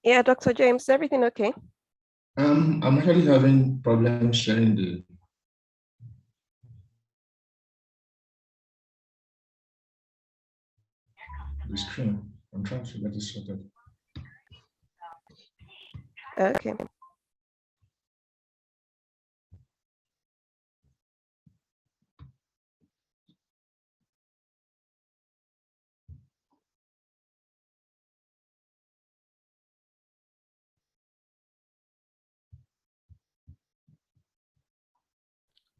Yeah, Dr. James, everything okay? I'm actually having problems sharing the screen. I'm trying to get it sorted. Okay.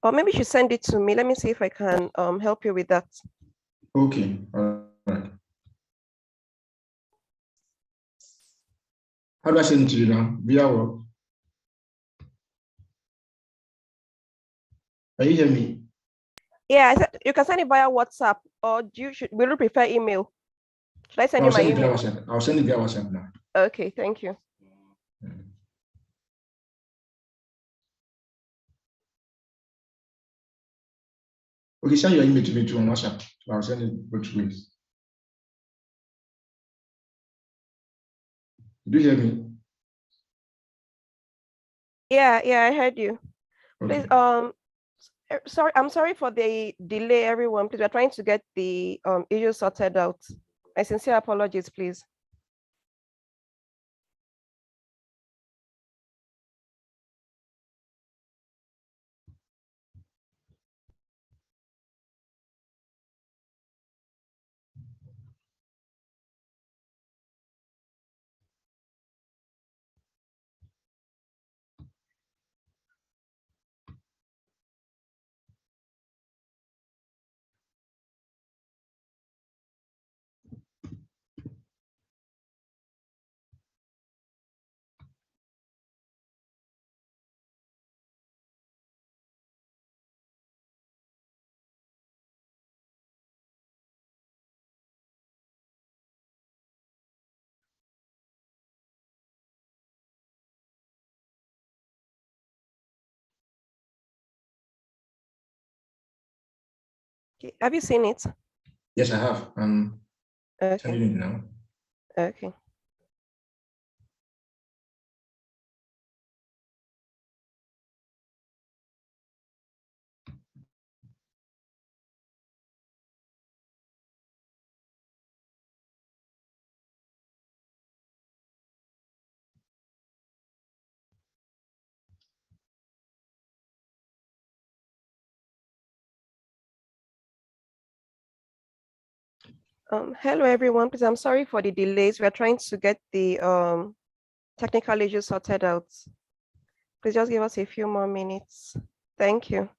Or maybe you should send it to me. Let me see if I can help you with that. Okay, all right. How do I send it to you now? Via what? Can you hear me? Yeah, I said you can send it via WhatsApp, or will you prefer email? Should I send you my email? I'll send it via WhatsApp now. Okay, thank you. Okay, send your email to me too on WhatsApp. So I'll send it both ways. Do you hear me? Yeah, I heard you. Okay. Please, sorry, I'm sorry for the delay, everyone. Please, we're trying to get the issue sorted out. My sincere apologies, please. Okay, have you seen it? Yes, I have. I'm sending it now. Okay. Hello everyone, please, I'm sorry for the delays. We're trying to get the technical issues sorted out. Please just give us a few more minutes. Thank you.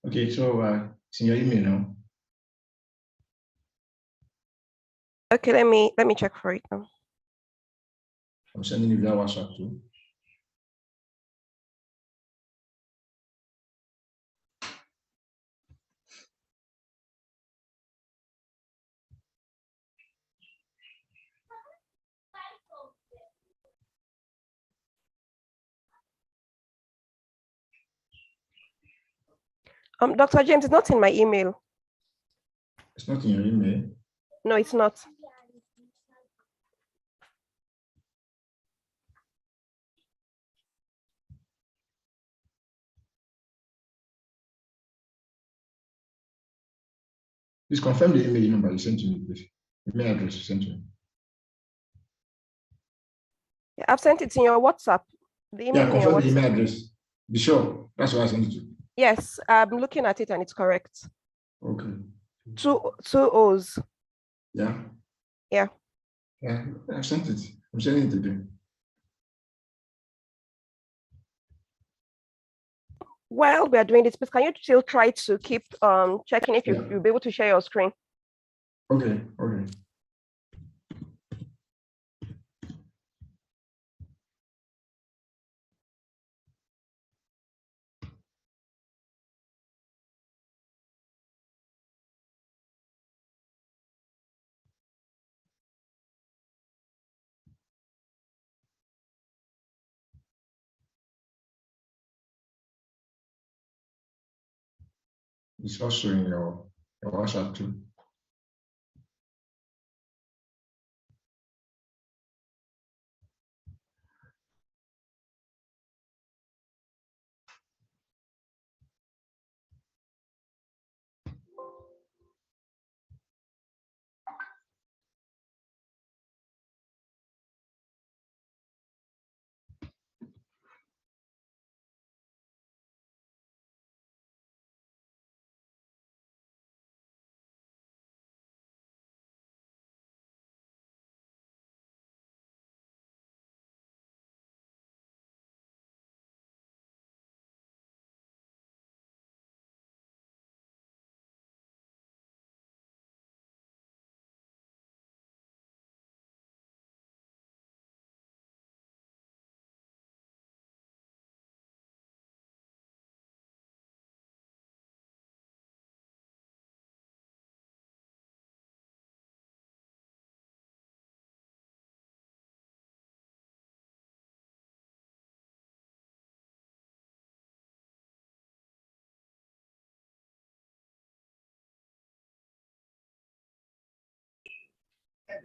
Okay, so it's in your email now. Okay, let me check for it now. I'm sending it via WhatsApp too. Dr. James, it's not in my email. It's not in your email? No, it's not. Please confirm the email number you sent to me, please. Email address you sent to me. Yeah, I've sent it in your WhatsApp. The email Yeah, in your confirm the email WhatsApp. address. Be sure. That's what I sent it to. Yes, I'm looking at it and it's correct. Okay. Two O's. Yeah. Yeah. Yeah, I've sent it. I'm sending it again. While we are doing this, please, can you still try to keep checking if you'll be able to share your screen? Okay, okay. It's also in your WhatsApp too.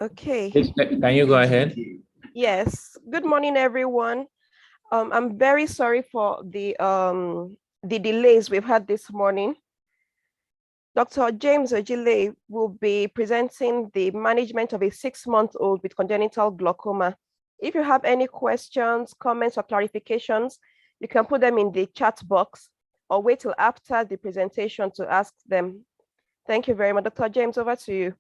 Okay. Can you go ahead? Yes. Good morning, everyone. I'm very sorry for the delays we've had this morning. Dr. James Ojile will be presenting the management of a 6-month-old with congenital glaucoma. If you have any questions, comments, or clarifications, you can put them in the chat box or wait till after the presentation to ask them. Thank you very much. Dr. James, over to you.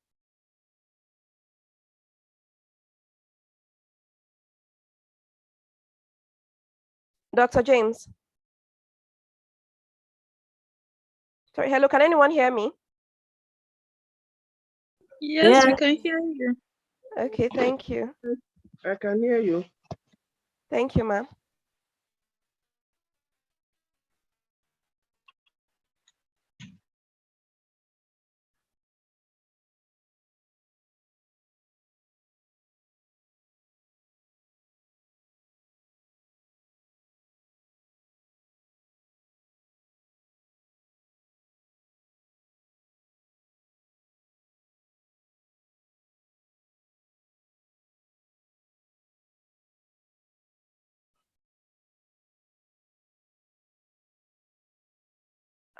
Dr. James. Sorry, hello, can anyone hear me? Yes, we can hear you. Okay, thank you. I can hear you. Thank you, ma'am.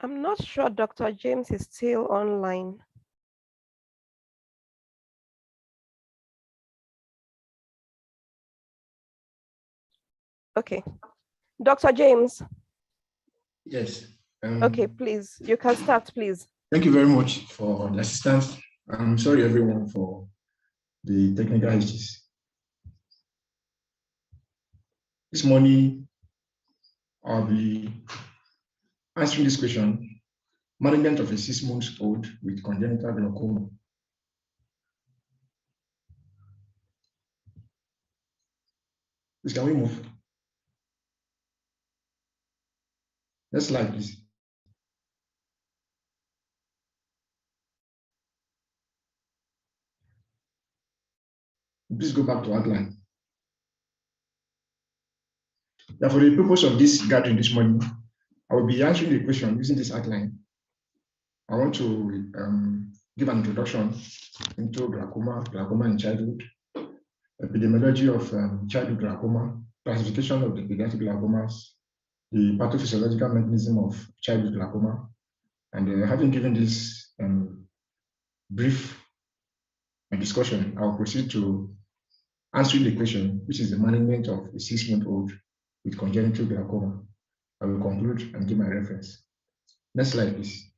I'm not sure Dr. James is still online. Okay. Dr. James. Yes. Okay, please. You can start, please. Thank you very much for the assistance. I'm sorry, everyone, for the technical issues. This morning, I'll be answering this question: management of a 6-month-old with congenital glaucoma. Please, can we move? Next slide, please. Please go back to outline. Now, for the purpose of this gathering this morning, I will be answering the question using this outline. I want to give an introduction into glaucoma in childhood, epidemiology of childhood glaucoma, classification of the pediatric glaucomas, the pathophysiological mechanism of childhood glaucoma, and having given this brief my discussion, I'll proceed to answering the question, which is the management of a 6-month-old with congenital glaucoma. I will conclude and give my reference. Next slide, please.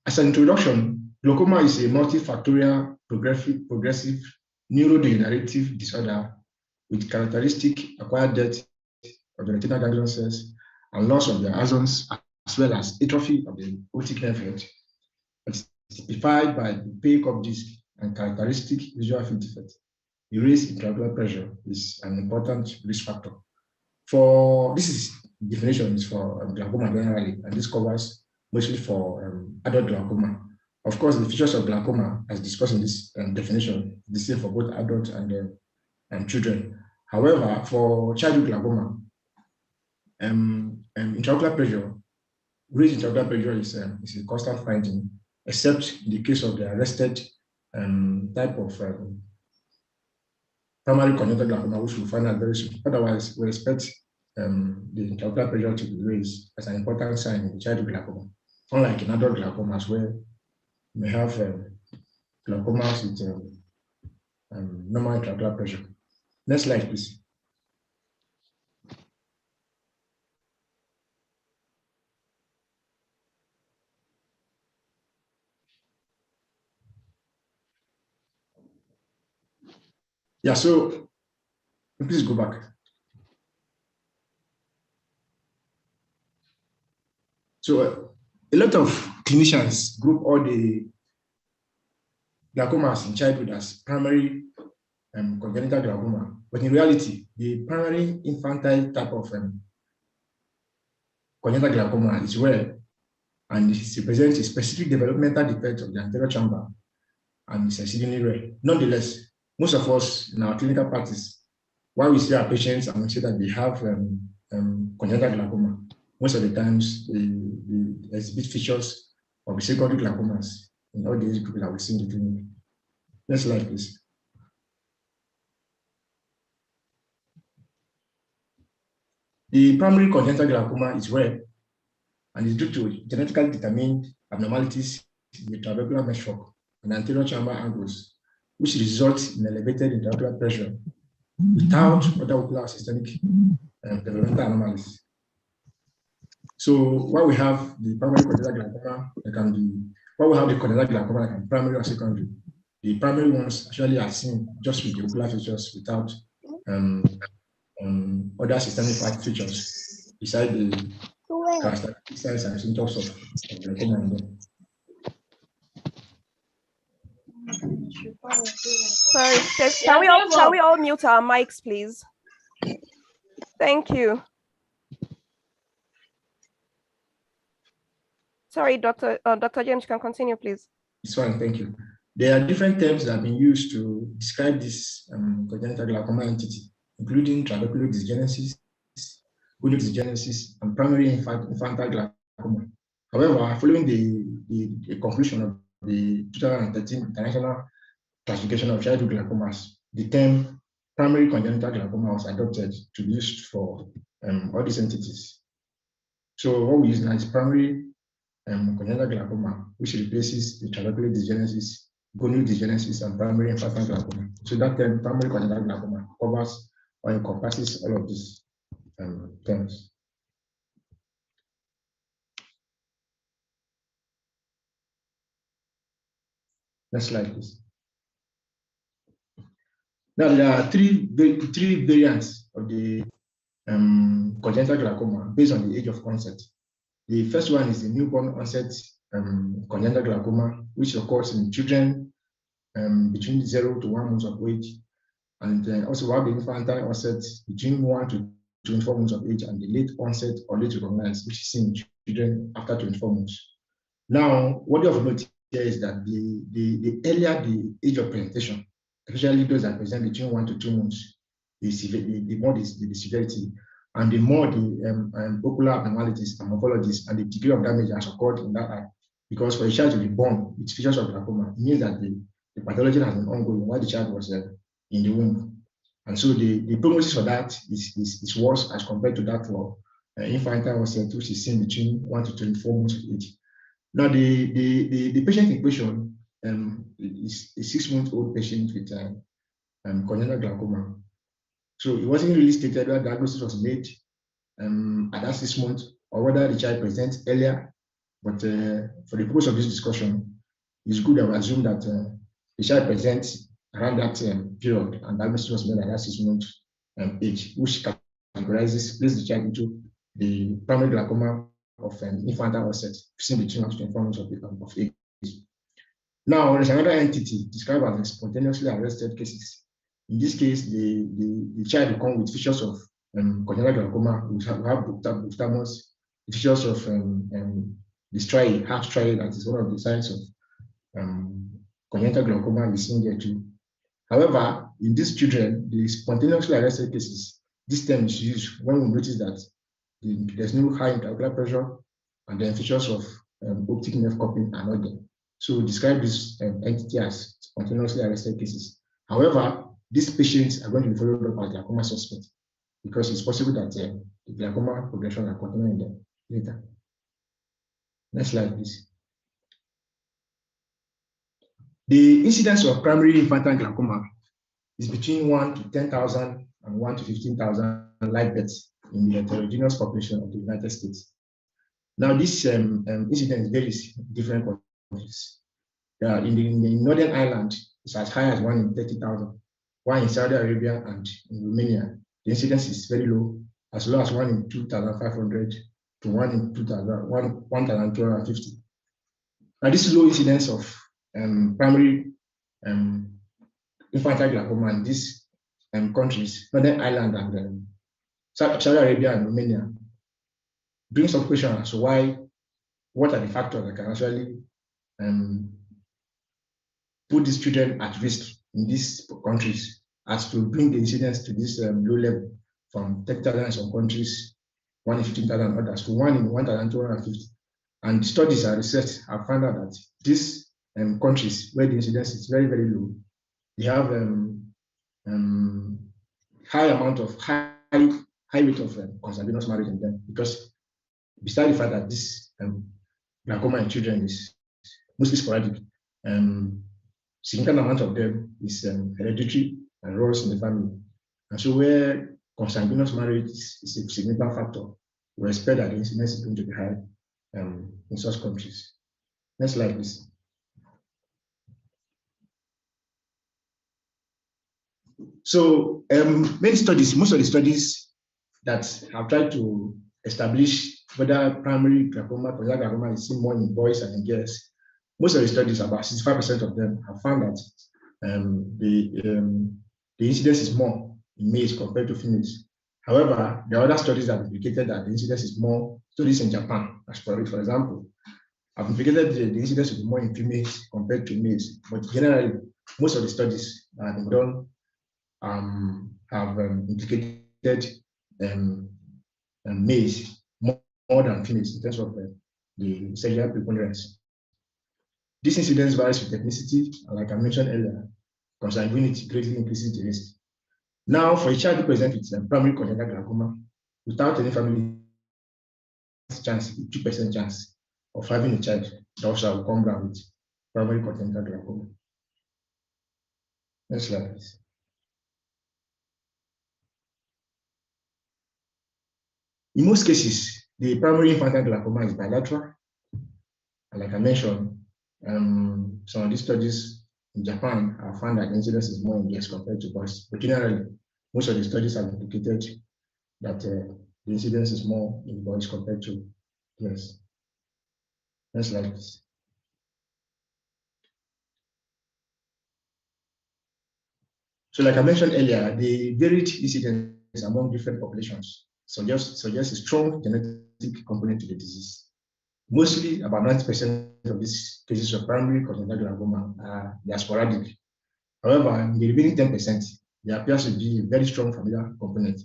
As an introduction, glaucoma is a multifactorial progressive neurodegenerative disorder with characteristic acquired death of the retinal ganglion cells and loss of their axons, as well as atrophy of the optic nerve. It's typified by the pale cup disc and characteristic visual field defect. The raised intraocular pressure is an important risk factor. For this is definition is for glaucoma generally, and this covers mostly for adult glaucoma. Of course, the features of glaucoma, as discussed in this definition, is the same for both adults and children. However, for childhood glaucoma, intraocular pressure, raised intraocular pressure is a constant finding, except in the case of the arrested type of primary congenital glaucoma, which we'll find out very soon. Otherwise, we expect the intraocular pressure to be raised as an important sign in childhood glaucoma, unlike in adult glaucomas, where you may have glaucomas with normal intraocular pressure. Next slide, please. Yeah, so please go back. So a lot of clinicians group all the glaucomas in childhood as primary congenital glaucoma, but in reality, the primary infantile type of congenital glaucoma is rare, and it represents a specific developmental defect of the anterior chamber, and it's exceedingly rare. Nonetheless, most of us in our clinical practice, while we see our patients and we see that they have congenital glaucoma, most of the times they exhibit features of the secondary glaucomas in all the age groups that we see in the clinic. Next slide, please. The primary congenital glaucoma is rare and is due to genetically determined abnormalities in the trabecular meshwork and anterior chamber angles, which results in elevated intraocular pressure without other ocular systemic developmental anomalies. So while we have the primary congenital glaucoma, that can be, while we have the congenital glaucoma that can be primary or secondary, the primary ones actually are seen just with the ocular features without other systemic features beside the characteristic signs and symptoms of glaucoma. Sorry, can we all mute our mics, please? Thank you. Sorry, Dr. James, you can continue, please. It's fine, thank you. There are different terms that have been used to describe this congenital glaucoma entity, including trabecular dysgenesis, gonio dysgenesis, and primary infantile glaucoma. However, following the conclusion of the 2013 International Classification of Childhood Glaucomas, the term primary congenital glaucoma was adopted to be used for all these entities. So what we use now is primary congenital glaucoma, which replaces the trabecular dysgenesis, gonio dysgenesis, and primary infantile glaucoma. So that term, primary congenital glaucoma, covers or encompasses all of these terms. Next slide, please. Now, there are three variants of the congenital glaucoma based on the age of onset. The first one is the newborn onset congenital glaucoma, which occurs in children between 0 to 1 month of age, and also we have the infantile onset between 1 to 24 months of age, and the late onset or late recognized, which is seen in children after 24 months. Now, what you have to note here is that the earlier the age of presentation, especially those that present between 1 to 2 months, the more the severity, and the more the ocular abnormalities and morphologies and the degree of damage has occurred in that eye. Because for a child to be born with features of glaucoma, it means that the pathology has been ongoing while the child was in the womb. And so the prognosis for that is worse as compared to that for infantile onset, which is seen between 1 to 24 months of age. Now, the patient in question is a 6-month-old patient with congenital glaucoma. So it wasn't really stated whether diagnosis was made at that 6 months or whether the child presents earlier. But for the purpose of this discussion, it's good to assume that the child presents around that period and diagnosis was made at that 6 months age, which categorizes, places the child into the primary glaucoma of infantile onset, seen between 1 to 24 months of age. Now, there's another entity described as spontaneously arrested cases. In this case, the child will come with features of congenital glaucoma, which have buctamus, features of the striae, half striae, that is one of the signs of congenital glaucoma is seen there too. However, in these children, the spontaneously arrested cases, this term is used when we notice that there's no high intraocular pressure and then features of optic nerve cupping are not there. So describe this entity as spontaneously arrested cases. However, these patients are going to be followed up as glaucoma suspect because it's possible that the glaucoma progression will continue in them later. Next slide, please. The incidence of primary infantile glaucoma is between 1 to 10,000 and 1 to 15,000 live births in the heterogeneous population of the United States. Now, this incidence varies in different countries. In the Northern Ireland, it's as high as 1 in 30,000, while in Saudi Arabia and in Romania, the incidence is very low as 1 in 2,500 to 1 in 1,250. Now, this low incidence of primary infantile glaucoma in these countries, Northern Ireland and Saudi Arabia and Romania, brings up questions as to what are the factors that can actually put these children at risk in these countries as to bring the incidence to this low level from 30,000 in some countries, 1 in 15,000 others, to 1 in 1,250. And studies and research have found out that these countries where the incidence is very, very low, they have high rate of consanguineous marriage in them, because besides the fact that this glaucoma in children is mostly sporadic, significant amount of them is hereditary and runs in the family. And so where consanguineous marriage is a significant factor, we expect that the incidence is going to be high in such countries. Next slide, please. So most of the studies that have tried to establish whether primary glaucoma, congenital glaucoma is seen more in boys and in girls, most of the studies, about 65% of them, have found that the incidence is more in males compared to females. However, there are other studies that have indicated that the incidence is more. Studies in Japan, as for example, have indicated the incidence will be more in females compared to males. But generally, most of the studies that have been done have indicated males more than females in terms of the sexual preponderance. This incidence varies with ethnicity, and like I mentioned earlier, consanguinity greatly increases the risk. Now, for a child who presents with primary congenital glaucoma, without any family chance, 2% chance of having a child that also will come down with primary congenital glaucoma. Next slide, please. In most cases, the primary infantile glaucoma is bilateral. And like I mentioned, some of these studies in Japan have found that the incidence is more in girls compared to boys. But generally, most of the studies have indicated that the incidence is more in boys compared to girls. Next slide, please. So like I mentioned earlier, the varied incidence among different populations suggests a strong genetic component to the disease. Mostly, about 90% of these cases of primary congenital glaucoma they are sporadic. However, in the remaining 10%, there appears to be a very strong familial component,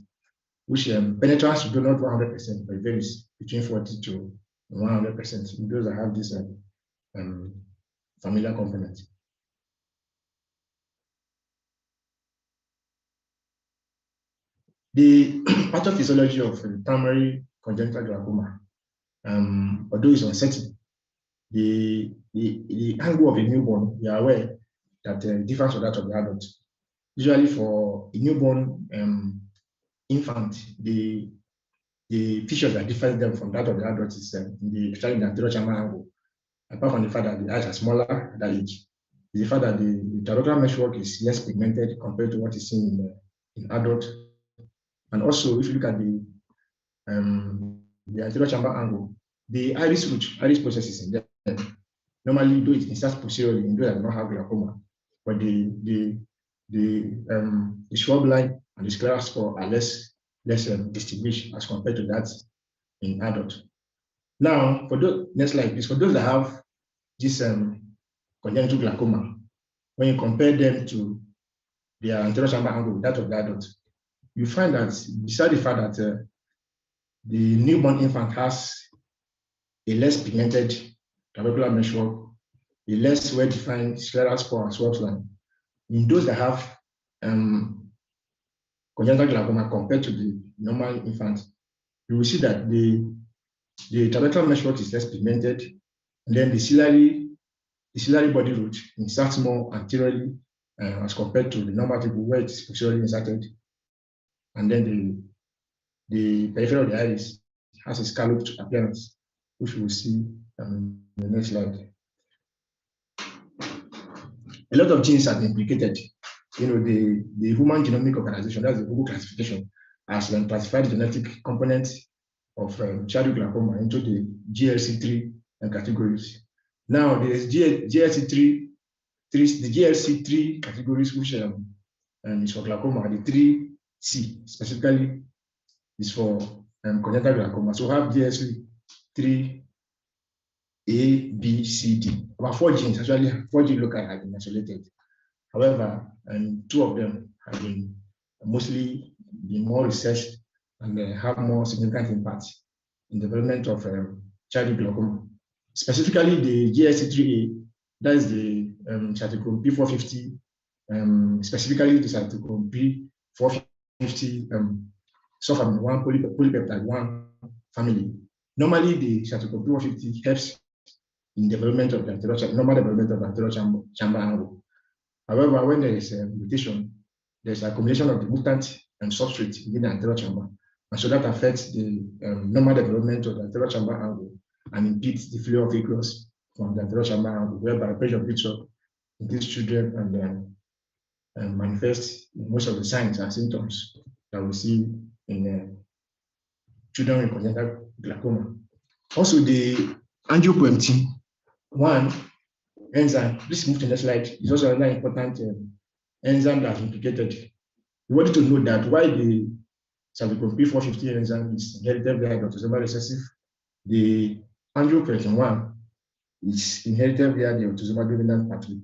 which penetrance to not 100%, but varies between 40 to 100% in those that have this familial component. The pathophysiology of primary congenital glaucoma. Although it's uncertain, the angle of a newborn, we are aware that differs from that of the adult. Usually for a newborn infant, the features that differ them from that of the adult is especially in the anterior chamber angle. Apart from the fact that the eyes are smaller at that age, is the fact that the trabecular meshwork is less pigmented compared to what is seen in adult. And also, if you look at the anterior chamber angle, the iris root, iris processes in there. Normally, though it inserts posteriorly in those that do not have glaucoma, but the Schwab line and the scleral spore are less distinguished as compared to that in adult. Now, for those next slide, please. For those that have this congenital glaucoma, when you compare them to their anterior chamber angle, that of the adult, you find that beside the fact that the newborn infant has a less pigmented trabecular meshwork, a less well-defined scleral spore and Schwab line, in those that have congenital glaucoma compared to the normal infant, you will see that the trabecular meshwork is less pigmented, and then the ciliary body root inserts more anteriorly as compared to the normal people where it is posteriorly inserted, and then the periphery of the iris has a scalloped appearance, which we will see in the next slide. A lot of genes have been implicated. You know, the Human Genomic Organization, that's the Google classification, has classified the genetic components of childhood glaucoma into the GLC3 categories. Now, there's GLC3, the GLC3 categories, which is for glaucoma. The 3C specifically is for congenital glaucoma. So we have GLC3 A, B, C, D. About 4 genes, actually 4 genes locally have been isolated. However, 2 of them have been mostly more researched and have more significant impact in development of childhood glaucoma. Specifically, the GSC3A, that is the cytochrome P450, specifically the cytochrome P450 sulfamine 1 polypeptide 1 family. Normally, the cytochrome P450 helps in development of the normal development of the anterior chamber angle. However, when there is a mutation, there's accumulation of the mutant and substrate within the anterior chamber. And so that affects the normal development of the anterior chamber angle and impedes the flow of aqueous from the anterior chamber angle, whereby pressure builds up in these children and manifests most of the signs and symptoms that we see in children with congenital glaucoma. Also, the angiopoietin 1 enzyme, please move to the next slide, is also another important enzyme that's implicated. We wanted to know that why the cytochrome P450 enzyme is inherited via the autosomal recessive, the angiopoietin 1 is inherited via the autosomal dominant pathway.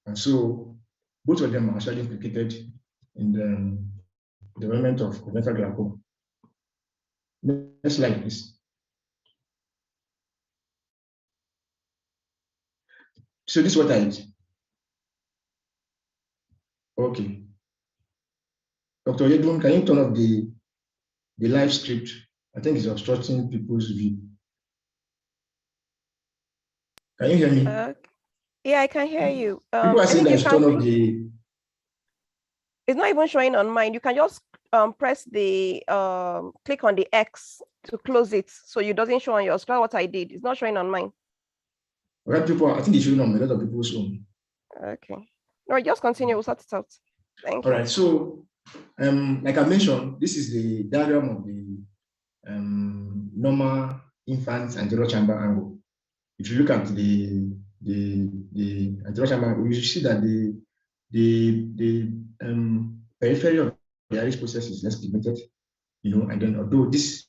And so both of them are actually implicated in the development of congenital glaucoma. Next slide, please. So this is what I did. Okay. Dr. Yedun, can you turn off the live script? I think it's obstructing people's view. Can you hear me? Yeah, I can hear you. People are saying that it's turn off the. It's not even showing on mine. You can just press the click on the X to close it, so it doesn't show on your screen. What I did, it's not showing on mine. Right, people, I think it's showing on a lot of people's own. Okay. No, just continue. We'll sort it out. Thank you. All right. So, like I mentioned, this is the diagram of the normal infant anterior chamber angle. If you look at the anterior chamber angle, you see that the periphery of the iris process is less pigmented, you know, and then although this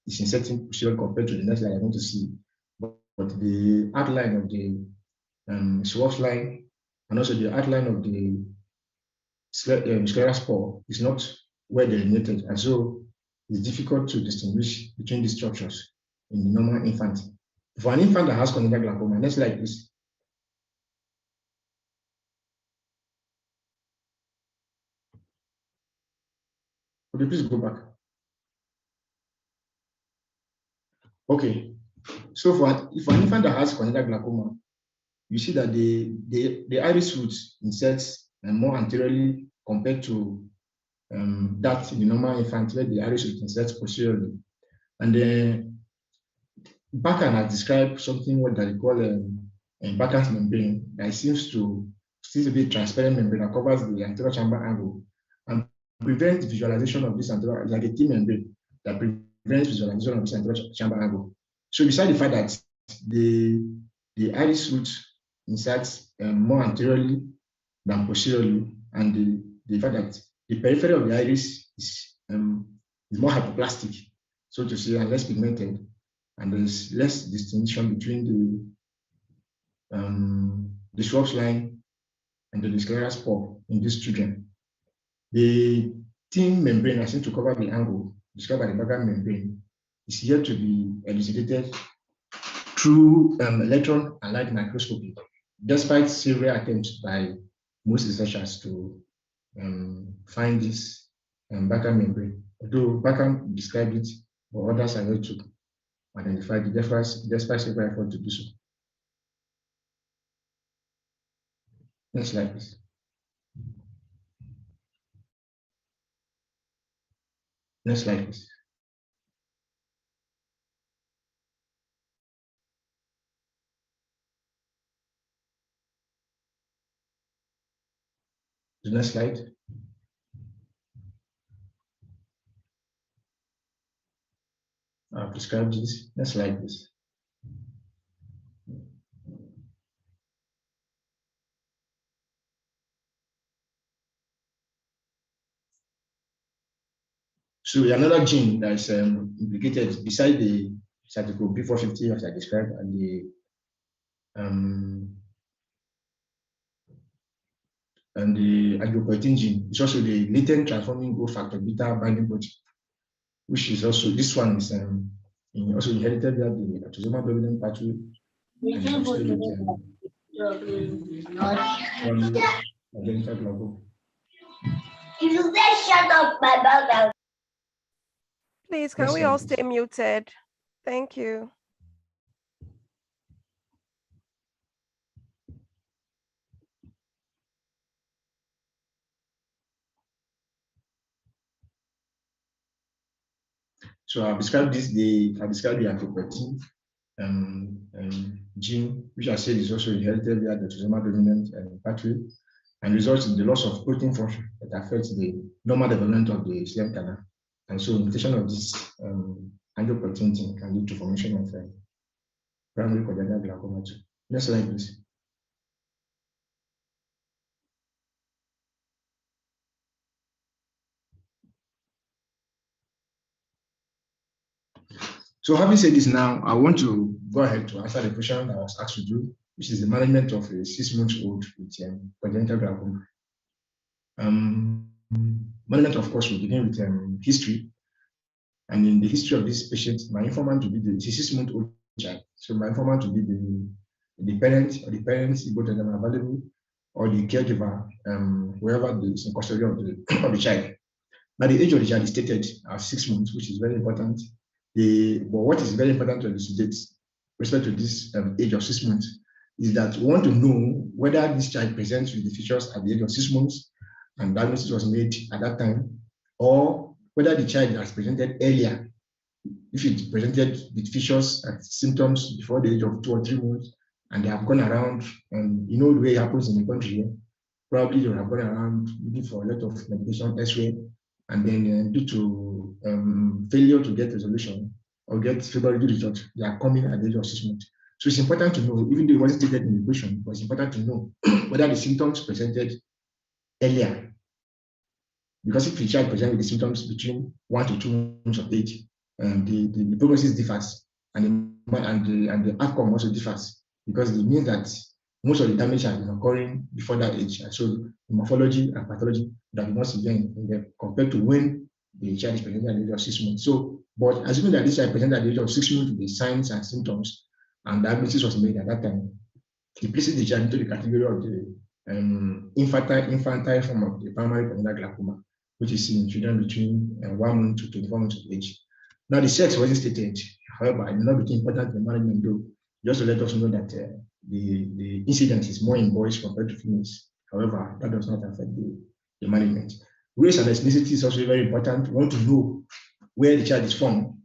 is inserting posterior compared to the next line I want to see, but the outline of the Schwartz line and also the outline of the scleral spore is not well delineated, and so it's difficult to distinguish between these structures in the normal infant. For an infant that has congenital glaucoma, next slide, please. Okay, please go back. Okay, so if an infant that has congenital glaucoma, you see that the iris root inserts more anteriorly compared to that in the normal infant where the iris root inserts posteriorly. And then Bakan has described something what they call Bakan's membrane that seems to be a transparent membrane that covers the anterior chamber angle and prevents visualization of this anterior, like a thin membrane that prevents visualization of this anterior chamber angle. So beside the fact that the iris root inserts more anteriorly than posteriorly, and the fact that the periphery of the iris is more hypoplastic, so to say, and less pigmented, and there's less distinction between the Schwartz line and the scleral spore in these children. The thin membrane that seems to cover the angle described by the Bakan membrane is yet to be elucidated through electron and light microscopy, despite several attempts by most researchers to find this Bakan membrane. Although Bakan described it, but others are yet to identify the difference despite several efforts to do so. Next slide, please. Next slide, please. The next slide. I've described this. Next slide, please. So another gene that is implicated beside the cytochrome P450 as I described, and the angiopoietin gene is also the latent transforming growth factor beta binding protein, which is also, this one is also inherited via the autosomal dominant pathway. If you say shut up, my mouth. Please, can we all stay muted? Thank you. So I've described the angiopoietin gene, which I said is also inherited via the autosomal dominant pathway, and results in the loss of protein function that affects the normal development of the stem canal. And so mutation of this angiopoietin gene can lead to formation of primary congenital glaucoma too. Next slide, please. So having said this now, I want to go ahead to answer the question I was asked to do, which is the management of a 6-month-old with congenital glaucoma. Management, of course, will begin with history. And in the history of this patient, my informant will be the 6-month-old child. So my informant will be the parent or the parents, both of them are available, or the caregiver, whoever is in custody of the child. Now, the age of the child is stated as 6 months, which is very important. But what is very important to elucidate with respect to this age of 6 months is that we want to know whether this child presents with the features at the age of 6 months and diagnosis was made at that time, or whether the child has presented earlier, if it presented with features and symptoms before the age of 2 or 3 months, and they have gone around, and you know the way it happens in the country here, probably they have gone around looking for a lot of medication elsewhere, and then due to failure to get resolution or get favorable results, they are coming at the age of 6 months. So it's important to know, even though it wasn't stated in the question, but it's important to know whether the symptoms presented earlier. Because if the child presents with the symptoms between 1 to 2 months of age, the prognosis differs, and the outcome also differs, because it means that most of the damage has been occurring before that age. And so the morphology and pathology that we must again compared to when the child is presented at the age of 6 months. So, but assuming that this child presented at the age of 6 months with the signs and symptoms, and diagnosis was made at that time, it places the child into the category of the infantile form of the primary congenital glaucoma, which is seen in children between 1 month to 24 months of age. Now, the sex wasn't stated. However, it may not be important in the management though, just to let us know that the incidence is more in boys compared to females. However, that does not affect the management. Race and ethnicity is also very important. We want to know where the child is from,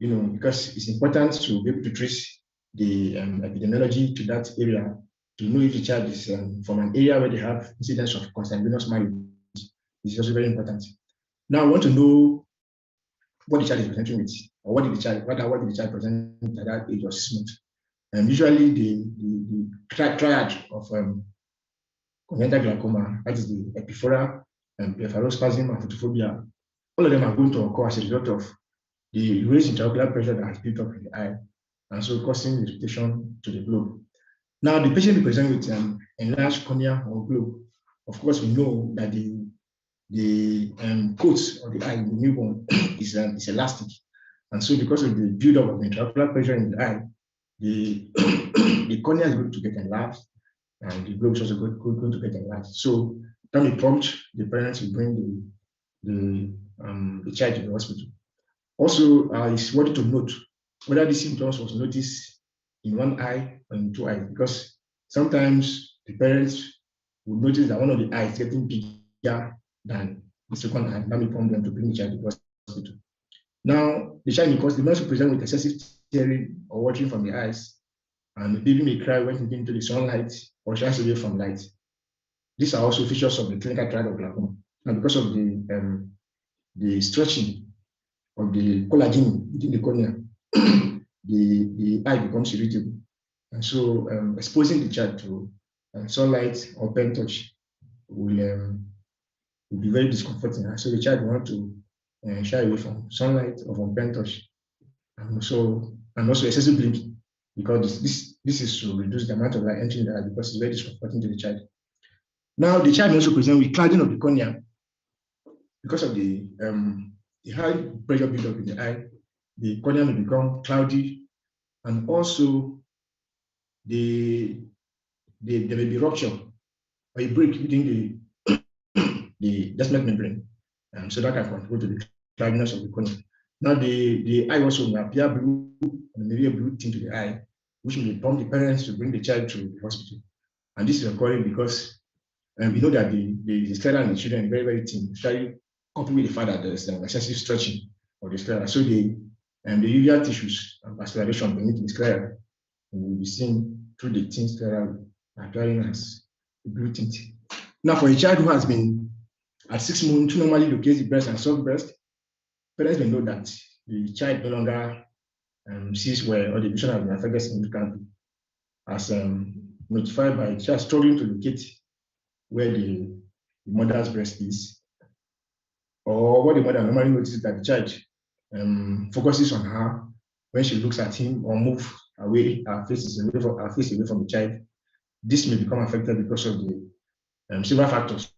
because it's important to be able to trace the epidemiology to that area to know if the child is from an area where they have incidence of consanguineous marriage. This is also very important. Now, I want to know what the child is presenting with, or what did the child present at that age of 6 months. Usually, the triad of congenital glaucoma, that is the epiphoral, blepharospasm, and photophobia, all of them are going to occur as a result of the raised intraocular pressure that has built up in the eye, and so causing irritation to the globe. Now, the patient will present with enlarged cornea or globe. Of course, we know that the coat of the eye in the newborn is elastic, and so because of the buildup of the intraocular pressure in the eye, the cornea is going to get enlarged, and the globe is also going to get enlarged. So that may prompt the parents to bring the child to the hospital. Also, it's worthy to note whether the symptoms was noticed in one eye or in two eyes, because sometimes the parents will notice that one of the eyes is getting bigger than the second eye. That may prompt them to bring the child to the hospital. Now, the child, because the nurse will present with excessive tearing or watering from the eyes, and the baby may cry when taken into the sunlight or shies away from light. These are also features of the clinical triad of glaucoma. And because of the stretching of the collagen within the cornea, the eye becomes irritable. And so exposing the child to sunlight or pen touch will be very discomforting. And so the child will want to shy away from sunlight or from pen touch. And also excessive blinking, because this is to reduce the amount of light entering the eye, because it's very discomforting to the child. Now, the child may also present with clouding of the cornea because of the high pressure buildup in the eye. The cornea may become cloudy, and also there may be rupture or a break within the descemet membrane, so that can contribute to the cloudiness of the cornea. Now, the eye also may appear blue, and maybe a blue tint to the eye, which may prompt the parents to bring the child to the hospital. And this is occurring because we know that the sclera in the children is very, very thin, especially coupled with the fact that there's excessive stretching of the sclera. So the uveal tissues and vascularization beneath the sclera will be seen through the thin sclera appearing as a blue tint. Now, for a child who has been at 6 months, to normally locate the breast and soft breast, parents may know that the child no longer sees well, or the vision has been affected significantly, as notified by the child struggling to locate where the mother's breast is, or what the mother normally notices that the child focuses on her when she looks at him or moves away, her face away from the child. This may become affected because of the several factors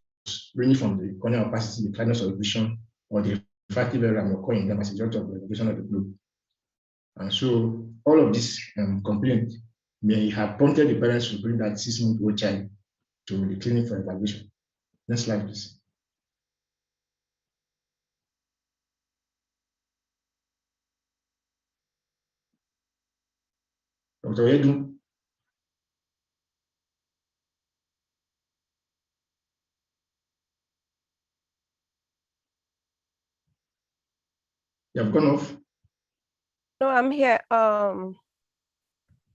ranging from the corneal opacity, the cloudiness of the vision, or the refractive error may occur in them as a result of the elevation of the globe. And so all of this complaint may have prompted the parents to bring that 6-month-old child to the clinic for evaluation. Next slide, please. Dr. Edu. You have gone off. No, I'm here.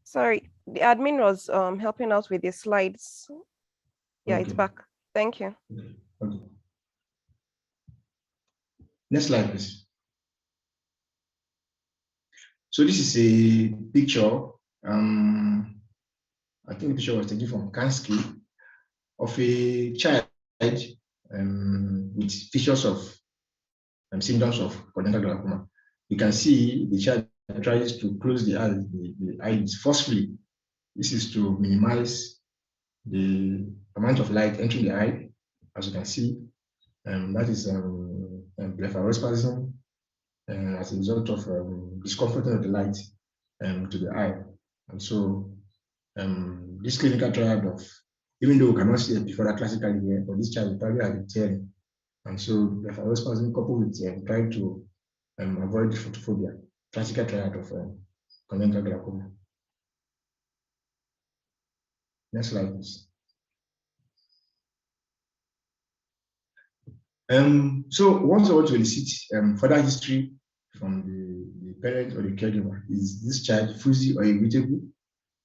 Sorry, the admin was helping us with the slides. Yeah, it's back. Thank you. Okay. Next slide, please. So this is a picture. I think the picture was taken from Kansky of a child with features of symptoms of congenital glaucoma. You can see the child tries to close the eyelids forcefully. This is to minimize the amount of light entering the eye, as you can see. That is blepharospasm as a result of discomfort of the light to the eye. And so this clinical triad of, even though we cannot see epiphoria classically here, but this child probably has a tearing. And so blepharospasm coupled with trying to avoid photophobia classical triad of congenital glaucoma. Next slide, please. So once I want to elicit further history from the parent or the caregiver, is this child fuzzy or irritable?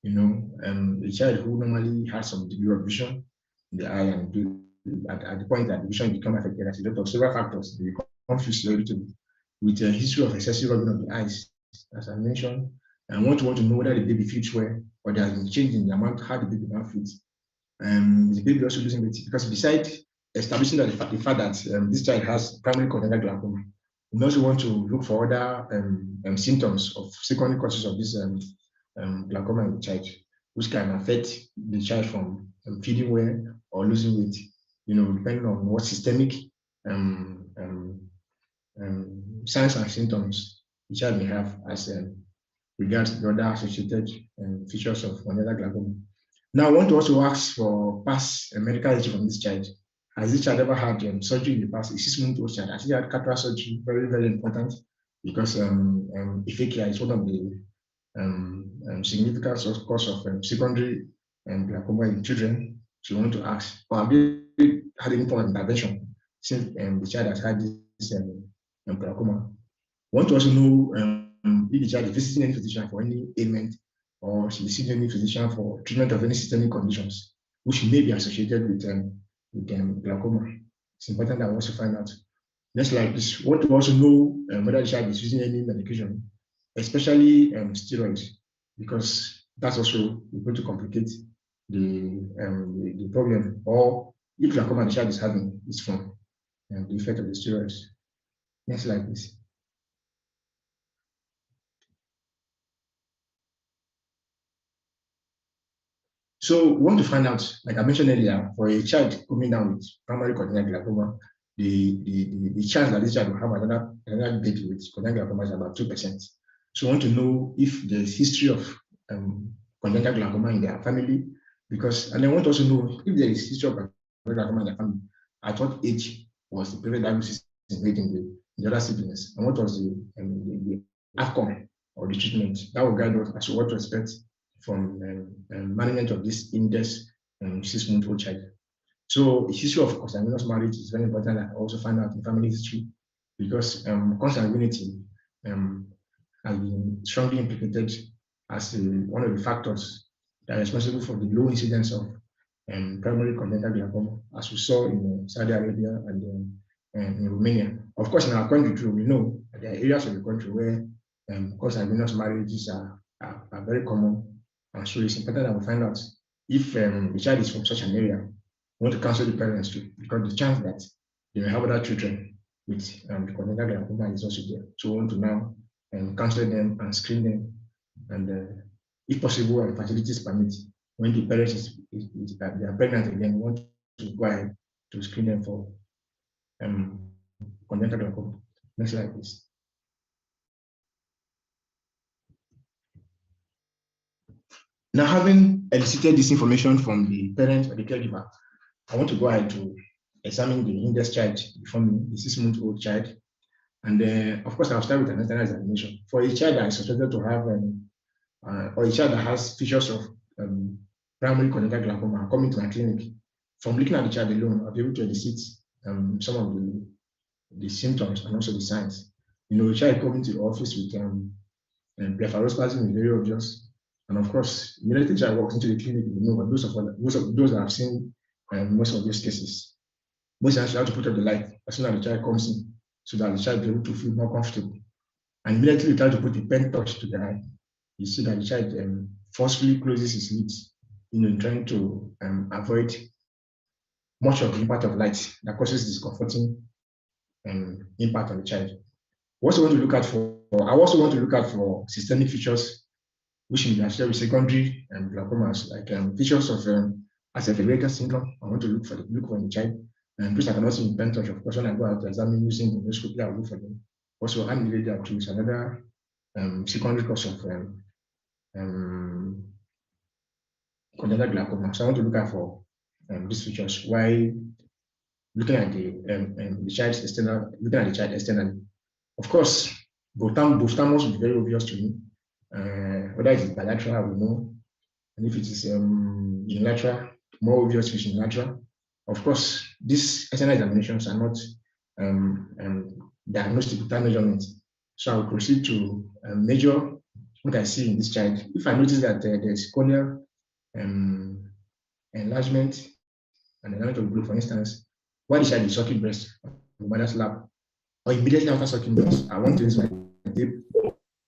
You know, a child who normally has some degree of vision in the eye, and at the point that the vision become affected as a result of several factors, they become fuzzy or irritable with a history of excessive rubbing of the eyes, as I mentioned. And want to know whether the baby feels well or there has been change in the amount how the baby now feels. The baby also losing weight, because besides establishing that the fact that this child has primary congenital glaucoma, we also want to look for other symptoms of secondary causes of this glaucoma in the child, which can affect the child from feeding well or losing weight, you know, depending on what systemic signs and symptoms the child may have as regards the other associated features of congenital glaucoma. Now, I want to also ask for past medical history from this child. Has this child ever had surgery in the past? Is 6-month-old child? Has he had cataract surgery? Very, very important, because aphakia is one of the significant cause of secondary glaucoma in children. So you want to ask, or have you had any form of intervention since the child has had this glaucoma? Want to also know if the child is visiting any physician for any ailment, or she is seeing any physician for treatment of any systemic conditions which may be associated with glaucoma. It's important that we also find out. Next slide, please. Want to also know whether the child is using any medication, especially steroids, because that's also going to complicate the problem, or if glaucoma the child is having is from the effect of the steroids. Next slide, please. So we want to find out, like I mentioned earlier, for a child coming down with primary congenital glaucoma, the chance that this child will have another baby with congenital glaucoma is about 2%. So we want to know if there's history of congenital glaucoma in their family, because, and I want to also know if there is history of congenital glaucoma in their family, at what age was the period diagnosis made in the other siblings, and what was the outcome or the treatment that will guide us as to what to expect from management of this index 6-month-old child. So the issue of consanguineous marriage is very important. I also find out in family history, because consanguinity has been strongly implicated as one of the factors that are responsible for the low incidence of primary congenital glaucoma, as we saw in Saudi Arabia and in Romania. Of course, in our country too, we know that there are areas of the country where consanguineous marriages are very common. And so it's important that we find out if the child is from such an area. We want to counsel the parents too, because the chance that they may have other children with the congenital glaucoma is also there. So we want to now counsel them and screen them, and if possible, and facilities permit, when the parents they are pregnant again, we want to go ahead to screen them for congenital glaucoma. Next slide, please. Now, having elicited this information from the parent or the caregiver, I want to go ahead to examine the index child before me, the 6-month-old child. And of course, I'll start with an internal examination. For a child that is suspected to have, or a child that has features of primary congenital glaucoma coming to my clinic, from looking at the child alone, I'll be able to elicit some of the symptoms and also the signs. You know, a child coming to the office with blepharospasm is very obvious. And of course, immediately the child walks into the clinic, you know, those that have seen most of those cases, most times you have to put up the light as soon as the child comes in, so that the child will be able to feel more comfortable. And immediately you try to put the pen touch to the eye, you see that the child forcefully closes his lids, you know, trying to avoid much of the impact of light that causes discomforting impact on the child. We also want to look at for systemic features which may be associated with secondary glaucomas, like features of accelerated syndrome. I want to look for the child. And which I can also in pen touch. Of course, when I go out to examine using the endoscopy, I'll look for them. Also, hand-related too is another secondary cause of congenital glaucoma. So I want to look out for these features while looking at the child externally. Of course, both thermals will be very obvious to me. Whether it is bilateral, I will know. And if it is unilateral, more obvious if it's unilateral. Of course, these external examinations are not diagnostic without measurement. So I will proceed to measure what I see in this child. If I notice that there's corneal enlargement and enlargement of blue, for instance, while the child is sucking breast on the mother's lap, or immediately after sucking breast, I want to use my tape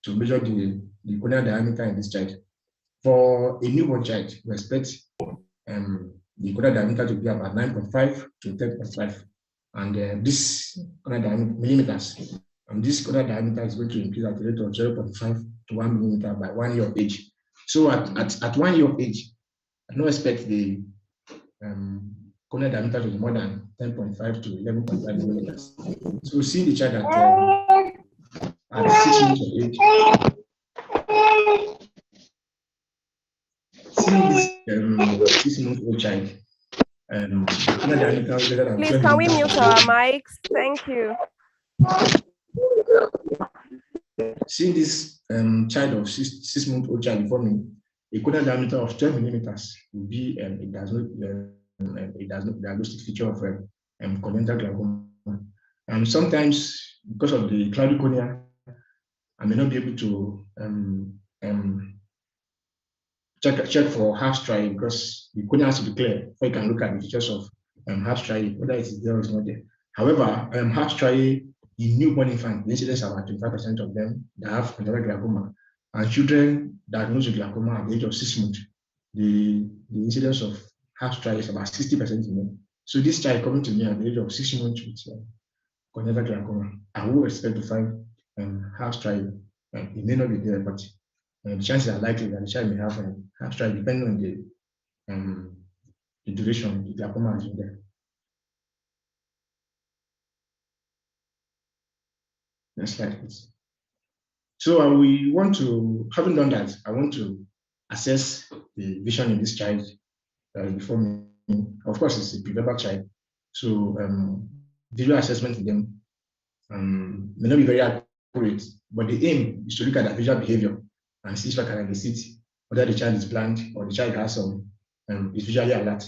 to measure the corneal diameter in this child. For a newborn child, we expect the corneal diameter to be about 9.5 to 10.5. And this corneal diameter millimeters, and this corneal diameter is going to increase at a rate of 0.5 to 1 millimeter by 1 year of age. So at 1 year of age, I don't expect the corneal diameter to be more than 10.5 to 11.5 millimeters. So see the child at 6 months of age. See this 6 months old child. Corneal diameter greater than Please, 12 can we mute millimeters. our mics? Thank you. Seeing this child of 6 month old child before me, a corneal diameter of 12 millimeters will be a diagnostic feature of congenital glaucoma. Sometimes, because of the cloudy cornea, I may not be able to check for half striae because the cornea has to be clear before you can look at the features of half striae, whether it is there or is not there. However, half striae in newborn infant, the incidence is about 25% of them that have congenital glaucoma. And children diagnosed with glaucoma at the age of 6 months, the incidence of half striae is about 60% in them. So this child coming to me at the age of 6 months with congenital glaucoma, I would expect to find half striae. It may not be there, but the chances are likely that the child may have half striae depending on the duration the glaucoma has been there. Next slide, please. So we want to, having done that, I want to assess the vision in this child before me. Of course, it's a preverbal child, so visual assessment in them may not be very accurate, but the aim is to look at the visual behavior and see if I can elicit whether the child is blind or the child has some is visually alert.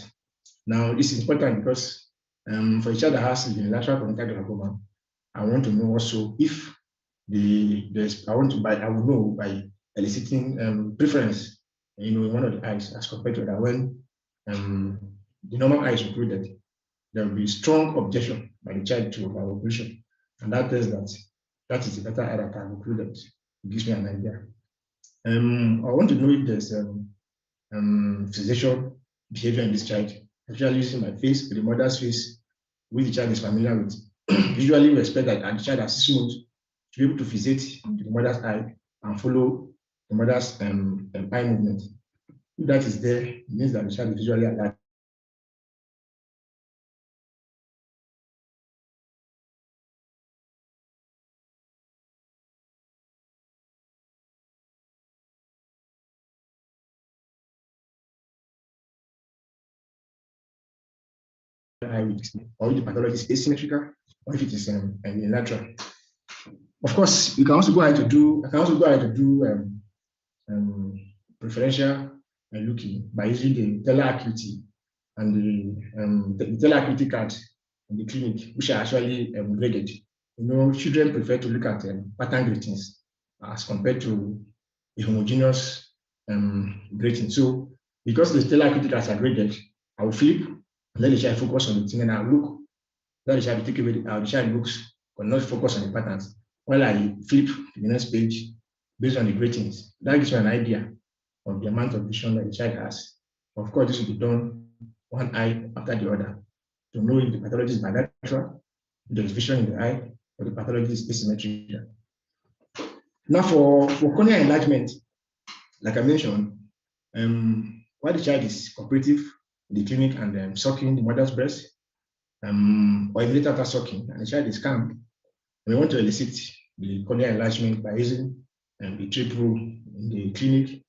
Now, this is important because for a child that has unilateral congenital glaucoma, I want to know also if I will know by eliciting preference, in one of the eyes as compared to that when the normal eye is occluded, there will be strong objection by the child to my occlusion, and that tells that is a better eye that I've occluded. It gives me an idea. I want to know if there's fixation behavior in this child, actually using my face with the mother's face, which the child is familiar with. Usually, we expect that the child has 6 months to be able to fixate the mother's eye and follow the mother's eye movement. If that is there, it means that the child is visually alert. Or if the pathology is asymmetrical, or if it is unilateral. Of course, you can also go ahead to do. Preferential looking by using the teleacuity and the teleacuity card in the clinic, which are actually graded. Children prefer to look at pattern gratings as compared to a homogeneous grating. So, because the teleacuity cards are graded, I will flip and let the child focus on the thing, and I'll look. Let the child take away the child looks, but not focus on the patterns. While I flip to the next page based on the gratings, that gives you an idea of the amount of vision that the child has. Of course, this will be done one eye after the other to know if the pathology is bilateral, if there is vision in the eye, or the pathology is asymmetrical. Now, for corneal enlargement, like I mentioned, while the child is cooperative in the clinic and sucking the mother's breast, or immediately after sucking, and the child is calm, we want to elicit the corneal enlargement by using the trip rule in the clinic.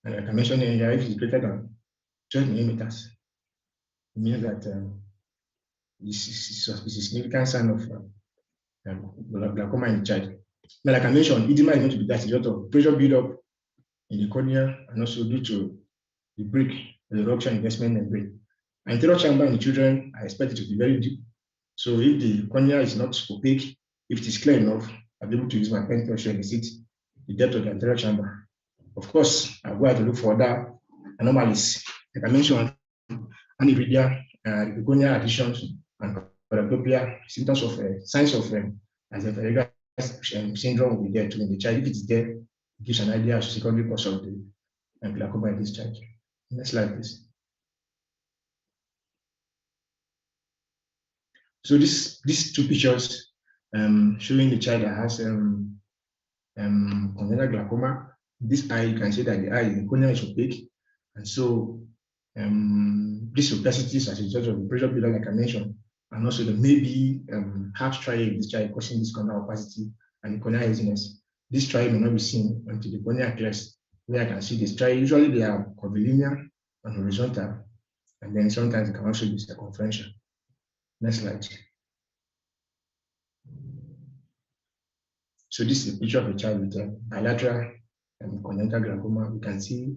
And like I mentioned earlier, if it's greater than 12 millimeters, it means that this is a significant sign of glaucoma in the child. Now, like I mentioned, edema is going to be that a lot of pressure buildup in the cornea, and also due to the break, the rupture in investment membrane. Anterior chamber in the children are expected to be very deep. So if the cornea is not opaque, if it is clear enough, I'll be able to use my pen to elicit the depth of the anterior chamber. Of course, I'll go out to look for other anomalies, like I mentioned, aniridia, corneal adhesions, and correctopia, symptoms of signs of Asperger's syndrome will be there too in the child. If it's there, it gives an idea of secondary cause of the glaucoma in this child. Next slide, please. So these two pictures showing the child that has congenital glaucoma. This eye, you can see that the cornea is opaque, and so this opacity is as a result of the pressure buildup, like I mentioned, and also there may be half striae in this child causing this corneal opacity and the corneal haziness. This striae may not be seen until the cornea clears, where I can see the striae. Usually they are curvilinear and horizontal, and then sometimes it can also be circumferential. Next slide. So this is a picture of a child with bilateral congenital glaucoma. We can see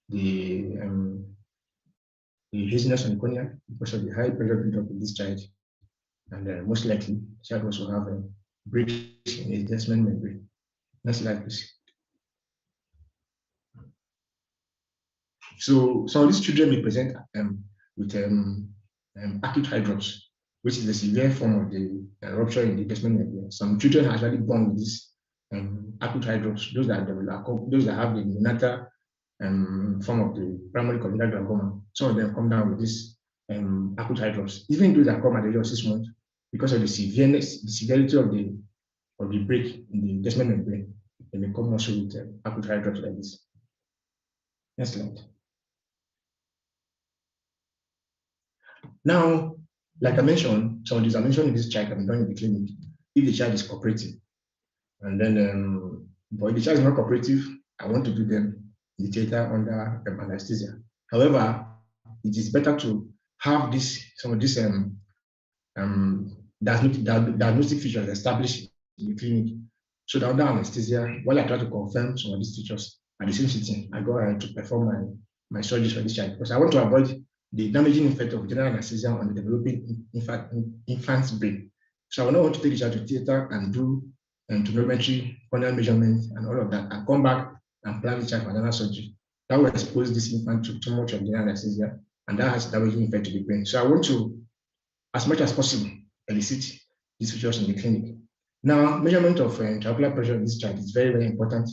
the haziness on the cornea because of the high pressure buildup in this child, and most likely the child also have a break in the investment membrane. Next slide, please. So some of these children may present with acute hydrops, which is a severe form of the rupture in the investment membrane. Some children are actually born with this acute hydrops. Those that have the neonatal form of the primary congenital glaucoma. Some of them come down with this acute hydrops. Even those that come at the age of 6 months, because of the severity of the break in the investment membrane, they may come also with acute hydrops like this. Next slide. Now, like I mentioned, some of these I mentioned in this child can be done in the clinic if the child is cooperative. And then, but if the child is not cooperative, I want to do them in the theater under anesthesia. However, it is better to have some of these diagnostic features established in the clinic. So that under anesthesia, while I try to confirm some of these features at the same sitting, I go ahead to perform my surgery for this child because I want to avoid the damaging effect of general anesthesia on the developing infant's brain. So I will not want to take the child to theater and do tonorimetry, corneal measurement, and all of that, and come back and plan the child for another surgery. That will expose this infant to too much of general anesthesia, and that has damaging effect to the brain. So I want to, as much as possible, elicit these features in the clinic. Now, measurement of intraocular pressure in this child is very, very important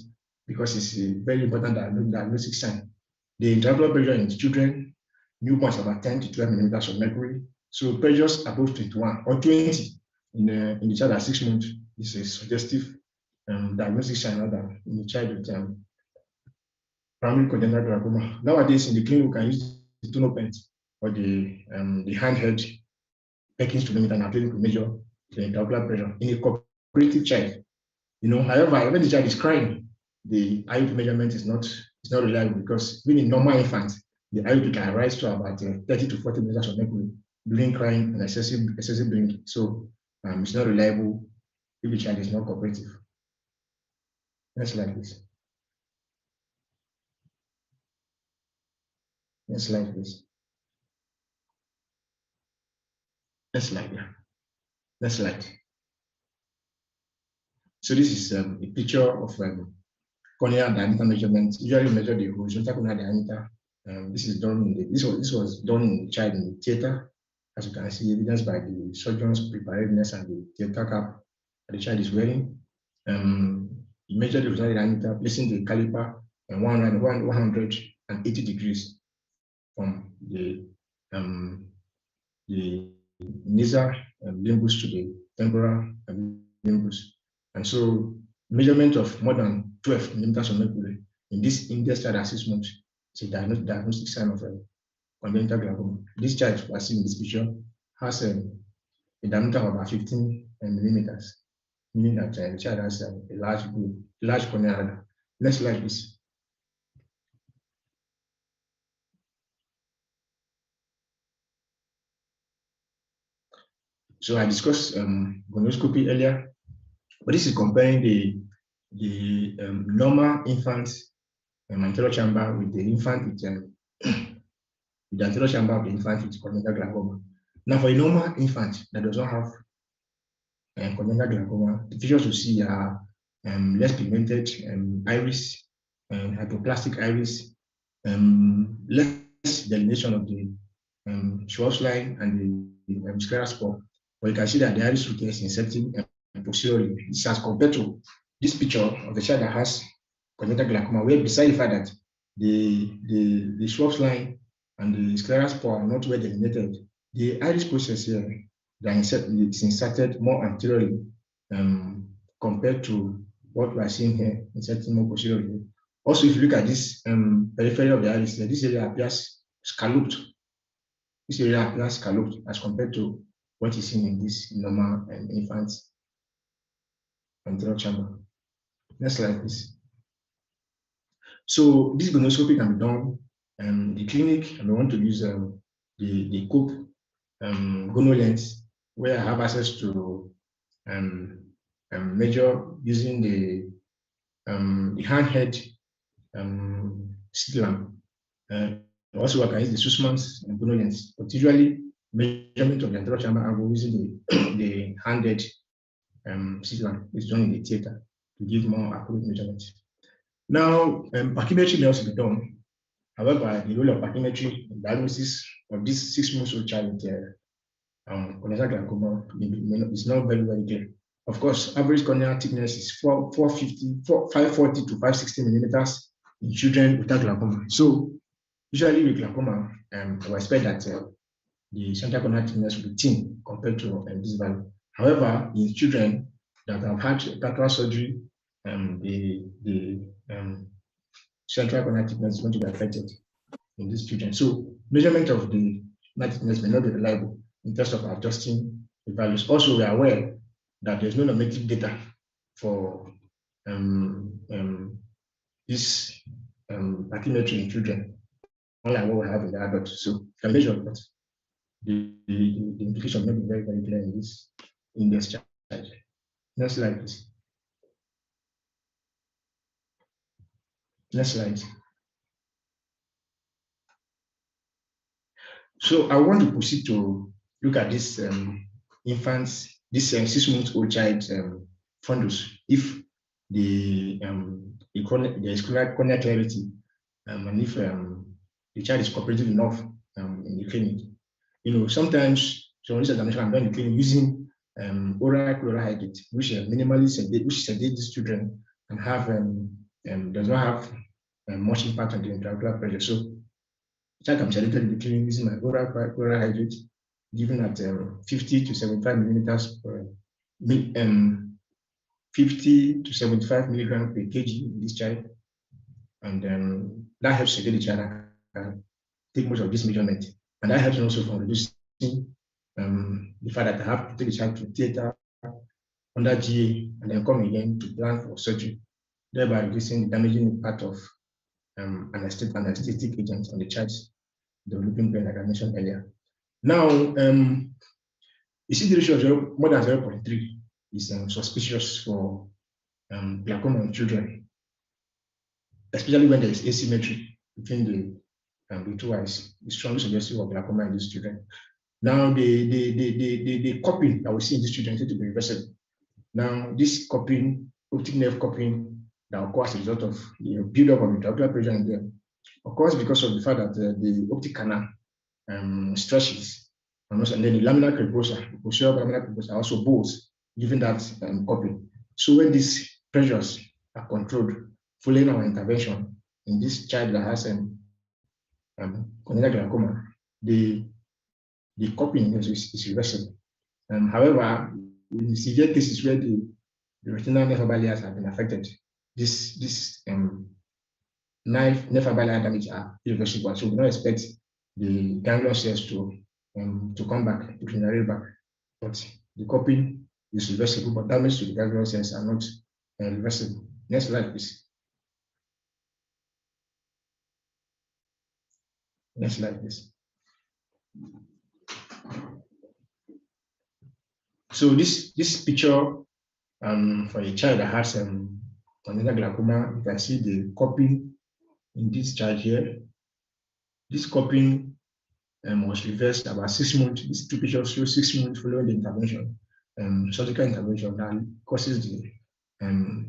because it's a very important diagnostic sign. The intraocular pressure in children, newborns about 10 to 12 millimeters of mercury. So pressures above 21 or 20 in the child at 6 months is a suggestive diagnostic sign in the child with primary congenital glaucoma. Nowadays in the clinic, we can use the tono pen or the handheld Beck instrument and ability to measure the intraocular pressure in a cooperative child. However, when the child is crying, the IOP measurement is not reliable because even in normal infants, the IOP can rise to about 30 to 40 millimeters of mercury during crying and excessive blinking. So it's not reliable if the child is not cooperative. Next slide, please. Next slide, please. Next slide, yeah. Next slide. So this is a picture of corneal diameter measurement. Usually measure the horizontal corneal diameter. This was done in the child in the theater, as you can see, evidenced by the surgeon's preparedness and the theater cap that the child is wearing. You measure the horizontal diameter, placing the caliper at 180 degrees from the nasal limbus to the temporal limbus. And so measurement of more than 12 millimeters of mercury in this child at 6 months is a diagnostic sign of congenital glaucoma. This child, as seen in this picture, has a diameter of about 15 millimeters, meaning that the child has a large cornea. Next slide, please. So I discussed gonioscopy earlier, But this is comparing the normal infant anterior chamber with the infant with the anterior chamber of the infant with congenital glaucoma. Now, for a normal infant that does not have congenital glaucoma, the features you see are less pigmented iris, hypoplastic iris, less delineation of the Schwartz line and the scleral spore. But you can see that the iris root is inserting posteriorly. This as compared to this picture of the child that has congenital glaucoma, where beside the fact that the Schwartz line and the scleral spore are not well delineated, the iris process here is inserted more anteriorly compared to what we are seeing here, inserting more posteriorly. Also, if you look at this periphery of the iris, this area appears scalloped. This area appears scalloped as compared to what is seen in this normal infant anterior chamber. Next slide, please. So this gonoscopy can be done in the clinic, and we want to use the Cope gono lens, where I have access to measure using the handheld slit lamp. Also, I can use the Sussman's gono lens, but usually measurement of the anterior chamber angle using the handheld slit lamp is done in the theater to give more accurate measurement. Now, pachymetry may also be done. However, the role of pachymetry in diagnosis of this 6-month-old child with congenital glaucoma is not very, very clear. Of course, average corneal thickness is 540 to 560 millimeters in children without glaucoma. So, usually with glaucoma, we expect that the central corneal thickness will be thin compared to this value. However, in children that have had cataract surgery, the central corneal thickness is going to be affected in these children. So, measurement of the corneal thickness may not be reliable in terms of adjusting the values. Also, we are aware that there's no normative data for this pachymetry in children, unlike what we have in the adults. So, can measure, but the implication may not be very, very clear in this child. Next slide, please. Next slide. So I want to proceed to look at this infant's, this 6-month-old child fundus, if the corneal clarity and if the child is cooperative enough in the clinic. You know, sometimes some examination I'm done in the clinic using oral chlorohydrate, which minimally sedate, which sedate these children and have does not have much impact on the intraocular pressure. So, the child can be sedated in the clinic using my oral chlorohydrate, given at 50 to 75 millimeters per 50 to 75 milligrams per kg in this child, and that helps sedate the child and take most of this measurement, and that helps also from reducing the fact that I have to take the child to theater under GA and then come again to plan for surgery, thereby reducing the damaging impact of anesthetic agents on the child's developing brain, like I mentioned earlier. Now, you see the ratio of more than 0.3 is suspicious for glaucoma in children, especially when there is asymmetry between the two eyes. It's strongly suggestive of glaucoma in these children. Now, the cupping that we see in these children is to be reversible. Now, this cupping, optic nerve cupping, that occurs as a result of build-up of intraocular pressure in them, occurs because of the fact that the optic canal stretches, and then the laminar cricosa, the posterior laminar cricosa, also bows, given that cupping. So when these pressures are controlled following our intervention in this child that has congenital glaucoma, the cupping is reversible. However, in severe cases where the retinal nerve fiber layers have been affected, this nerve fiber layer damage are irreversible. So we don't expect the ganglion cells to come back, to generate back. But the cupping is reversible, but damage to the ganglion cells are not reversible. Next slide, please. Next slide, please. So this picture For a child that has congenital glaucoma, you can see the cupping in this child here. This cupping was reversed about 6 months. These two pictures show 6 months following the intervention, surgical intervention that causes the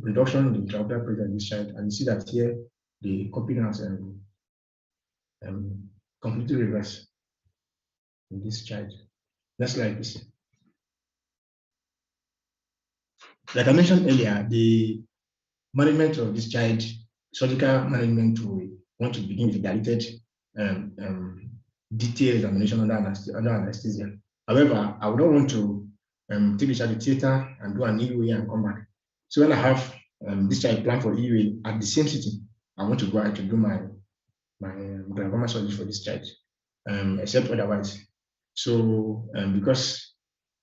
reduction in the intraocular pressure in this child. And you see that here the cupping has completely reversed in this child. Next slide, please. Like I mentioned earlier, the management of this child, surgical management, we want to begin with dilated detailed examination under anesthesia. However, I would not want to take the child to theater and do an EUA and come back. So when I have this child planned for EUA at the same sitting, I want to go ahead to do my glaucoma surgery for this child, except otherwise. So because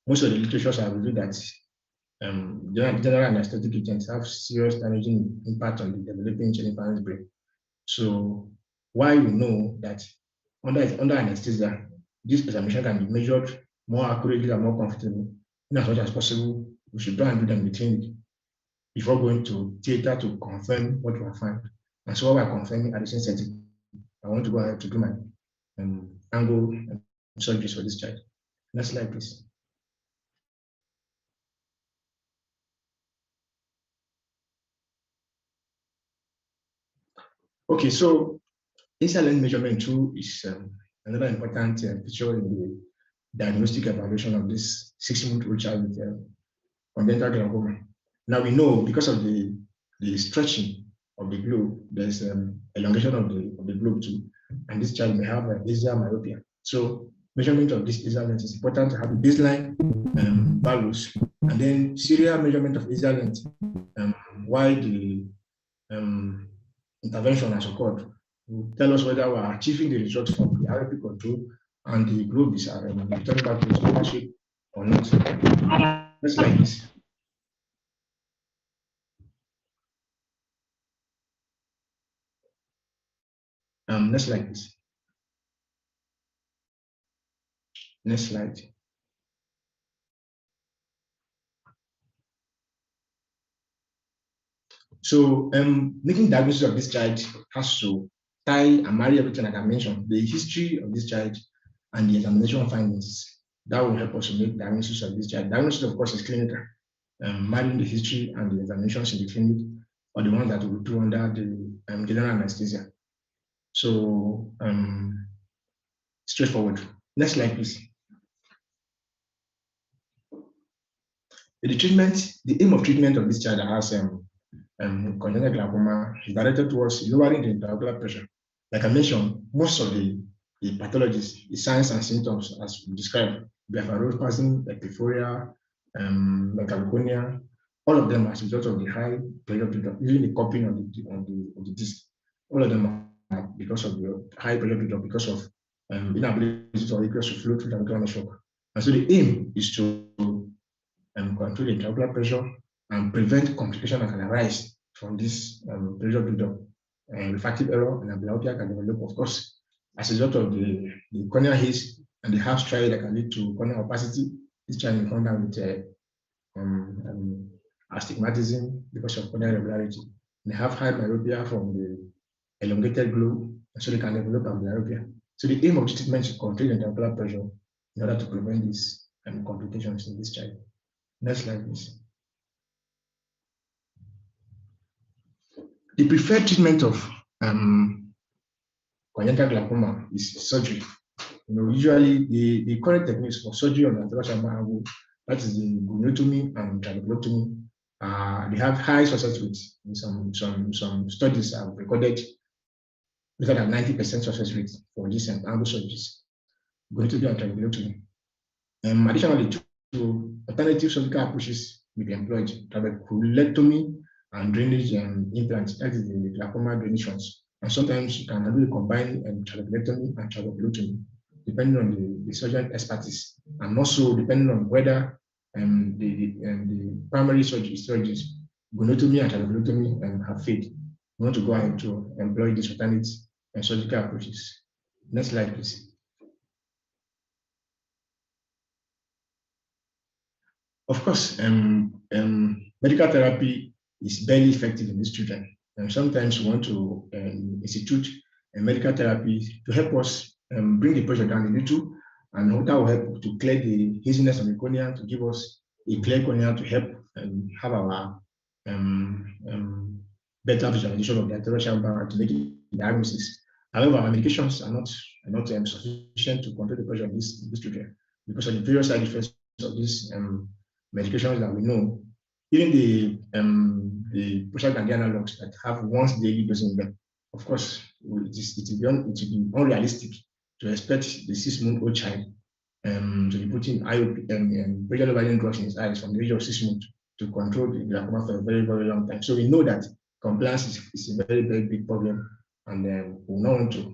most of the literatures have revealed that general anesthetic agents have serious damaging impact on the developing infant's brain. So while we know that under anesthesia, this examination can be measured more accurately and more comfortable, in as much as possible, we should try and do them in the clinic before going to theater to confirm what we have found. And so while we're confirming at the same setting, I want to go ahead to do my angle surgeries for this child. Next slide, please. Okay, so initial length measurement too is another important feature in the diagnostic evaluation of this 6-month-old child with congenital glaucoma. Now we know because of the stretching of the globe, there's elongation of the globe too, and this child may have axial myopia. So measurement of this axial length is important to have a baseline values, and then serial measurement of axial length while the intervention has occurred will tell us whether we are achieving the result from the RP control and the globe is returning back to its normal shape or not. Just like this. Next slide, please. Next slide. So making diagnosis of this child has to tie and marry everything like I mentioned, the history of this child and the examination findings. That will help us to make diagnosis of this child. Diagnosis, of course, is clinical. Marrying the history and the examinations in the clinic are the ones that we do under the general anesthesia. So straightforward. Next slide, please. The aim of treatment of this child that has congenital glaucoma is directed towards lowering the intraocular pressure. Like I mentioned, most of the pathologies, the signs and symptoms as described, blepharospasm, epiphoria, megaloconia, all of them as a result of the high pressure buildup, using the cupping of the disc. All of them are because of the high pressure buildup, because of inability to aqueous to flow through the ocular network. And so the aim is to control the intraocular pressure and prevent complications that can arise from this pressure buildup. Refractive error and amblyopia can develop, of course, as a result of the corneal haze and the half striae that can lead to corneal opacity. This child may come down with astigmatism because of corneal irregularity. They have high myopia from the elongated globe, and so they can develop amblyopia. So the aim of the treatment is to control the intraocular pressure in order to prevent these complications in this child. Next slide, please. The preferred treatment of congenital glaucoma is surgery. Usually the correct techniques for surgery on the anterior angle, that is the goniotomy and trabeculotomy, they have high success rates. Some studies have recorded greater than 90% success rate for these angle surgeries, goniotomy and trabeculotomy. Additionally, to alternative surgical approaches will be employed, trabeculectomy and drainage implants, that is the glaucoma drainations. And sometimes you can really combine trabeculectomy and trabeculotomy, depending on the surgeon expertise, and also depending on whether the primary surgeries, goniotomy and trabeculotomy have failed. We want to go ahead to employ these alternate surgical approaches. Next slide, please. Of course, medical therapy is barely effective in these children. And sometimes we want to institute a medical therapy to help us bring the pressure down a little, and that will help to clear the haziness of the cornea, to give us a clear cornea, to help have our better visualization of the anterior chamber, to make it diagnosis. However, our medications are not sufficient to control the pressure of these children because of the various side effects of these medications that we know. Even the prostaglandin analogs that have once daily dosing them, of course, it will be unrealistic to expect the 6-month-old child to be putting IOP and pressure lowering drugs in his eyes from the age of 6 months to control the glaucoma for a very, very long time. So we know that compliance is a very, very big problem, and we not want to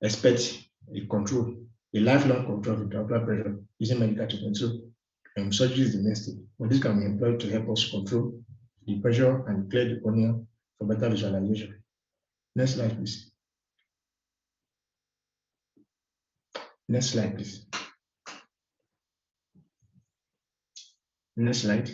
expect a control, a lifelong control of the glaucoma pressure using medical treatment. So surgery is the next step, but this can be employed to help us control the pressure and clear the cornea for better visualization. Next slide, please. Next slide, please. Next slide.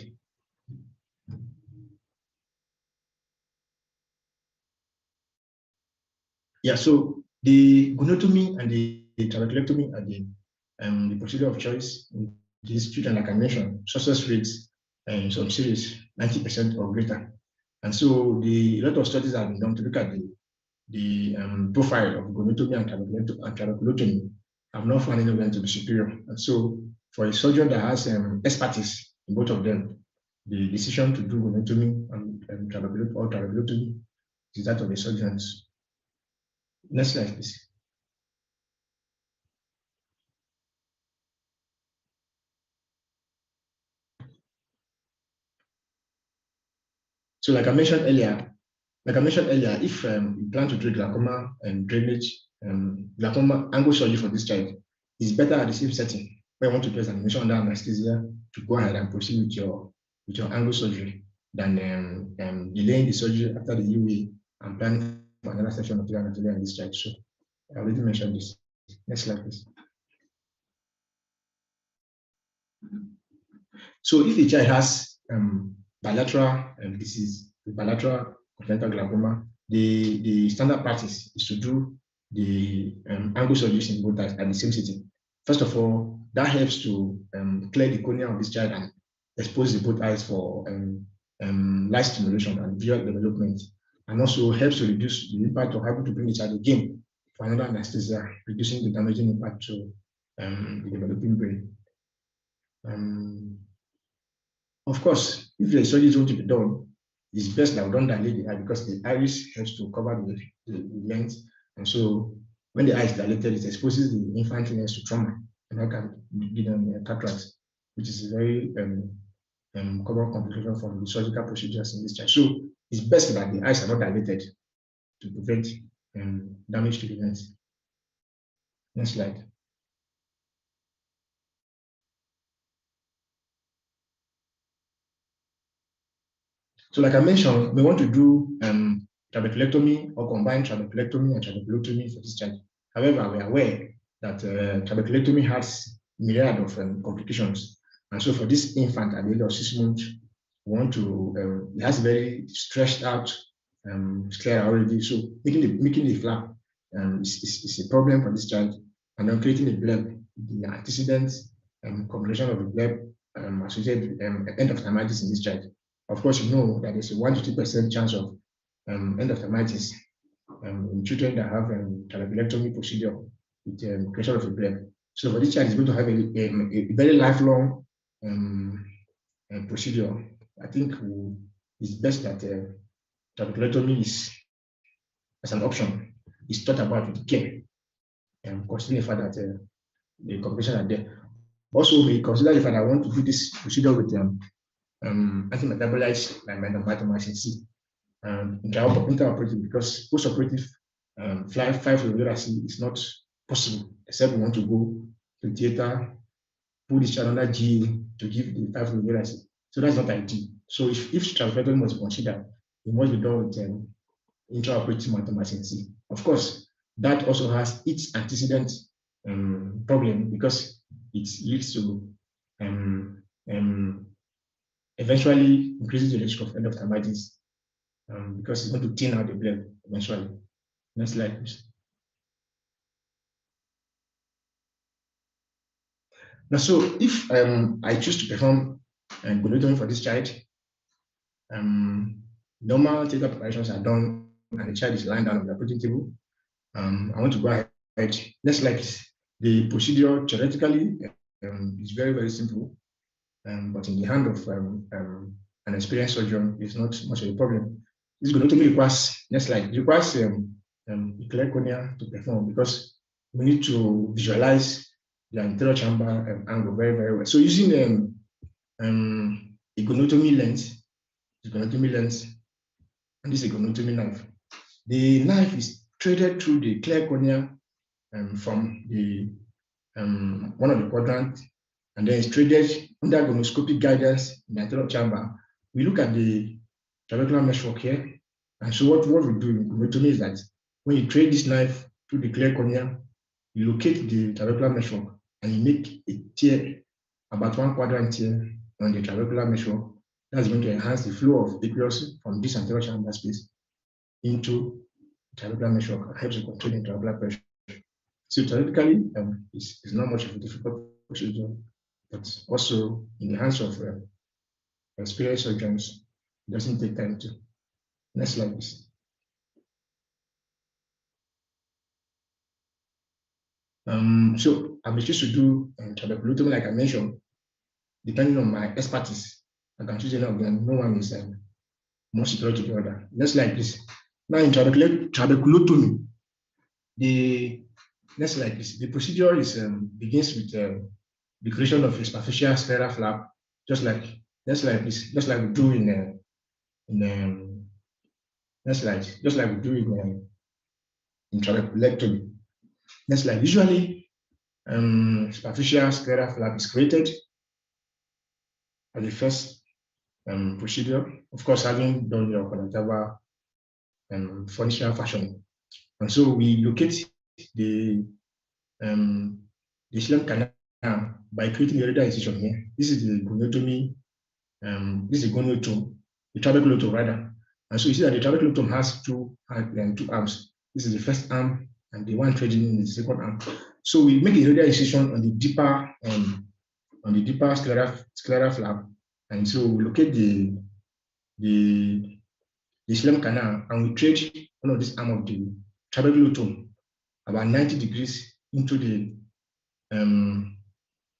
Yeah, so the goniotomy and the trabeculectomy are the procedure of choice in these children, like I mentioned. Success rates in some series 90% or greater. And so a lot of studies have been done to look at the profile of goniotomy and trabeculectomy. I've not found any of them to be superior. And so for a surgeon that has expertise in both of them, the decision to do goniotomy and trabeculectomy is that of the surgeons. Next slide, please. So like I mentioned earlier, if you plan to do glaucoma and drainage, glaucoma angle surgery for this child is better at the same setting where you want to do examination under anesthesia to go ahead and proceed with your angle surgery than delaying the surgery after the UA and planning for another session of the anatomy in this child. So I already mentioned this. Next slide, please. So if a child has bilateral disease, bilateral congenital glaucoma, the standard practice is to do the angle surgery in both eyes at the same sitting. First of all, that helps to clear the cornea of this child and expose the both eyes for light stimulation and visual development, and also helps to reduce the impact of having to bring the child again for another anesthesia, reducing the damaging impact to the developing brain. Of course, if the surgery is going to be done, it's best that we don't dilate the eye because the iris helps to cover the lens. And so when the eye is dilated, it exposes the infant lens to trauma, and that can give them cataracts, which is a very common complication from the surgical procedures in this child. So it's best that the eyes are not dilated to prevent damage to the lens. Next slide. So like I mentioned, we want to do trabeculectomy or combine trabeculectomy and trabeculotomy for this child. However, we are aware that trabeculectomy has myriad of complications. And so for this infant at the age of 6 months, we want to, it has very stretched out sclera already. So making the flap is a problem for this child. And then creating a bleb, the antecedent complication of the bleb associated with endophthalmitis in this child. Of course, you know that there's a 1 to 2% chance of endophthalmitis in children that have trabeculectomy procedure with creation of a bleb. So for this child, is going to have a very lifelong procedure. I think it's best that trabeculectomy is as an option is thought about with care, considering the fact that the complications are there. Also, we consider the fact that I want to do this procedure with antimetabolites like mitomycin C intraoperative, because post-operative 5-fluorouracil is not possible except we want to go to theater, put this child under GA to give the 5-fluorouracil. So that's not ideal. So if trabeculectomy must be considered, it must be done with intraoperative mitomycin C. Of course, that also has its antecedent problem because it leads to eventually increases the risk of endophthalmitis because it's going to thin out the blood eventually. Next slide, please. Now, so if I choose to perform goniotomy for this child, normal theater preparations are done and the child is lying down on the operating table. I want to go ahead. Next slide, please. The procedure theoretically is very, very simple, but in the hand of an experienced surgeon, it's not much of a problem. This goniotomy requires, next slide, requires a clear cornea to perform because we need to visualize the anterior chamber angle very, very well. So using a goniotomy lens, and this is a goniotomy knife. The knife is threaded through the clear cornea from the one of the quadrants, and then it's threaded under gonoscopic guidance in the anterior chamber. We look at the trabecular meshwork here, and so what we do in goniotomy is that when you thread this knife through the clear cornea, you locate the trabecular meshwork and you make a tear, about 1 quadrant tear on the trabecular meshwork. That's going to enhance the flow of aqueous from this anterior chamber space into trabecular meshwork, helps you control the trabecular pressure. So theoretically, it's not much of a difficult procedure, but also in the hands of experienced surgeons, it doesn't take time to. Next slide, please. So I'm used to do trabeculotomy, like I mentioned, depending on my expertise. I can choose any of them. No one is more superior to the other. Next slide, please. Now in trabeculotomy, the next slide, please. The procedure is begins with the creation of a superficial scleral flap, just like next slide, please. Just like we do in next slide, just like we do in trabeculectomy. Next slide. Usually, superficial scleral flap is created as the first procedure, of course, having done your conjunctival furniture fashion. And so we locate the ischemic canal by creating a radial incision here. This is the goniotomy, this is the goniotome, the trabeculotome rather. And so you see that the trabeculotome has two arms. This is the first arm, and the one threading in the second arm. So we make a radial incision on the deeper scleral flap, and so we locate the ischemic canal, and we thread one of this arm of the trabeculotome about 90 degrees into the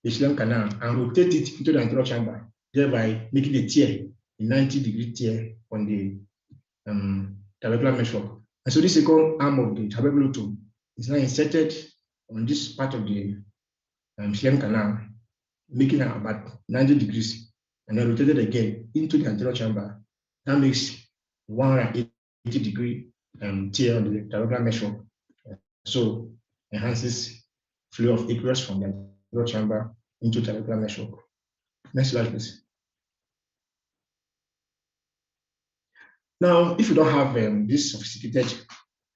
ischemic canal and rotate it into the anterior chamber, thereby making a tear, a 90-degree tear on the trabecular meshwork. And so this second arm of the trabeculotome is now inserted on this part of the ischemic canal, making it about 90 degrees, and then rotated again into the anterior chamber. That makes 180-degree tear on the trabecular meshwork. So enhances flow of aqueous from the anterior chamber into trabecular meshwork. Next slide, please. Now, if you don't have this sophisticated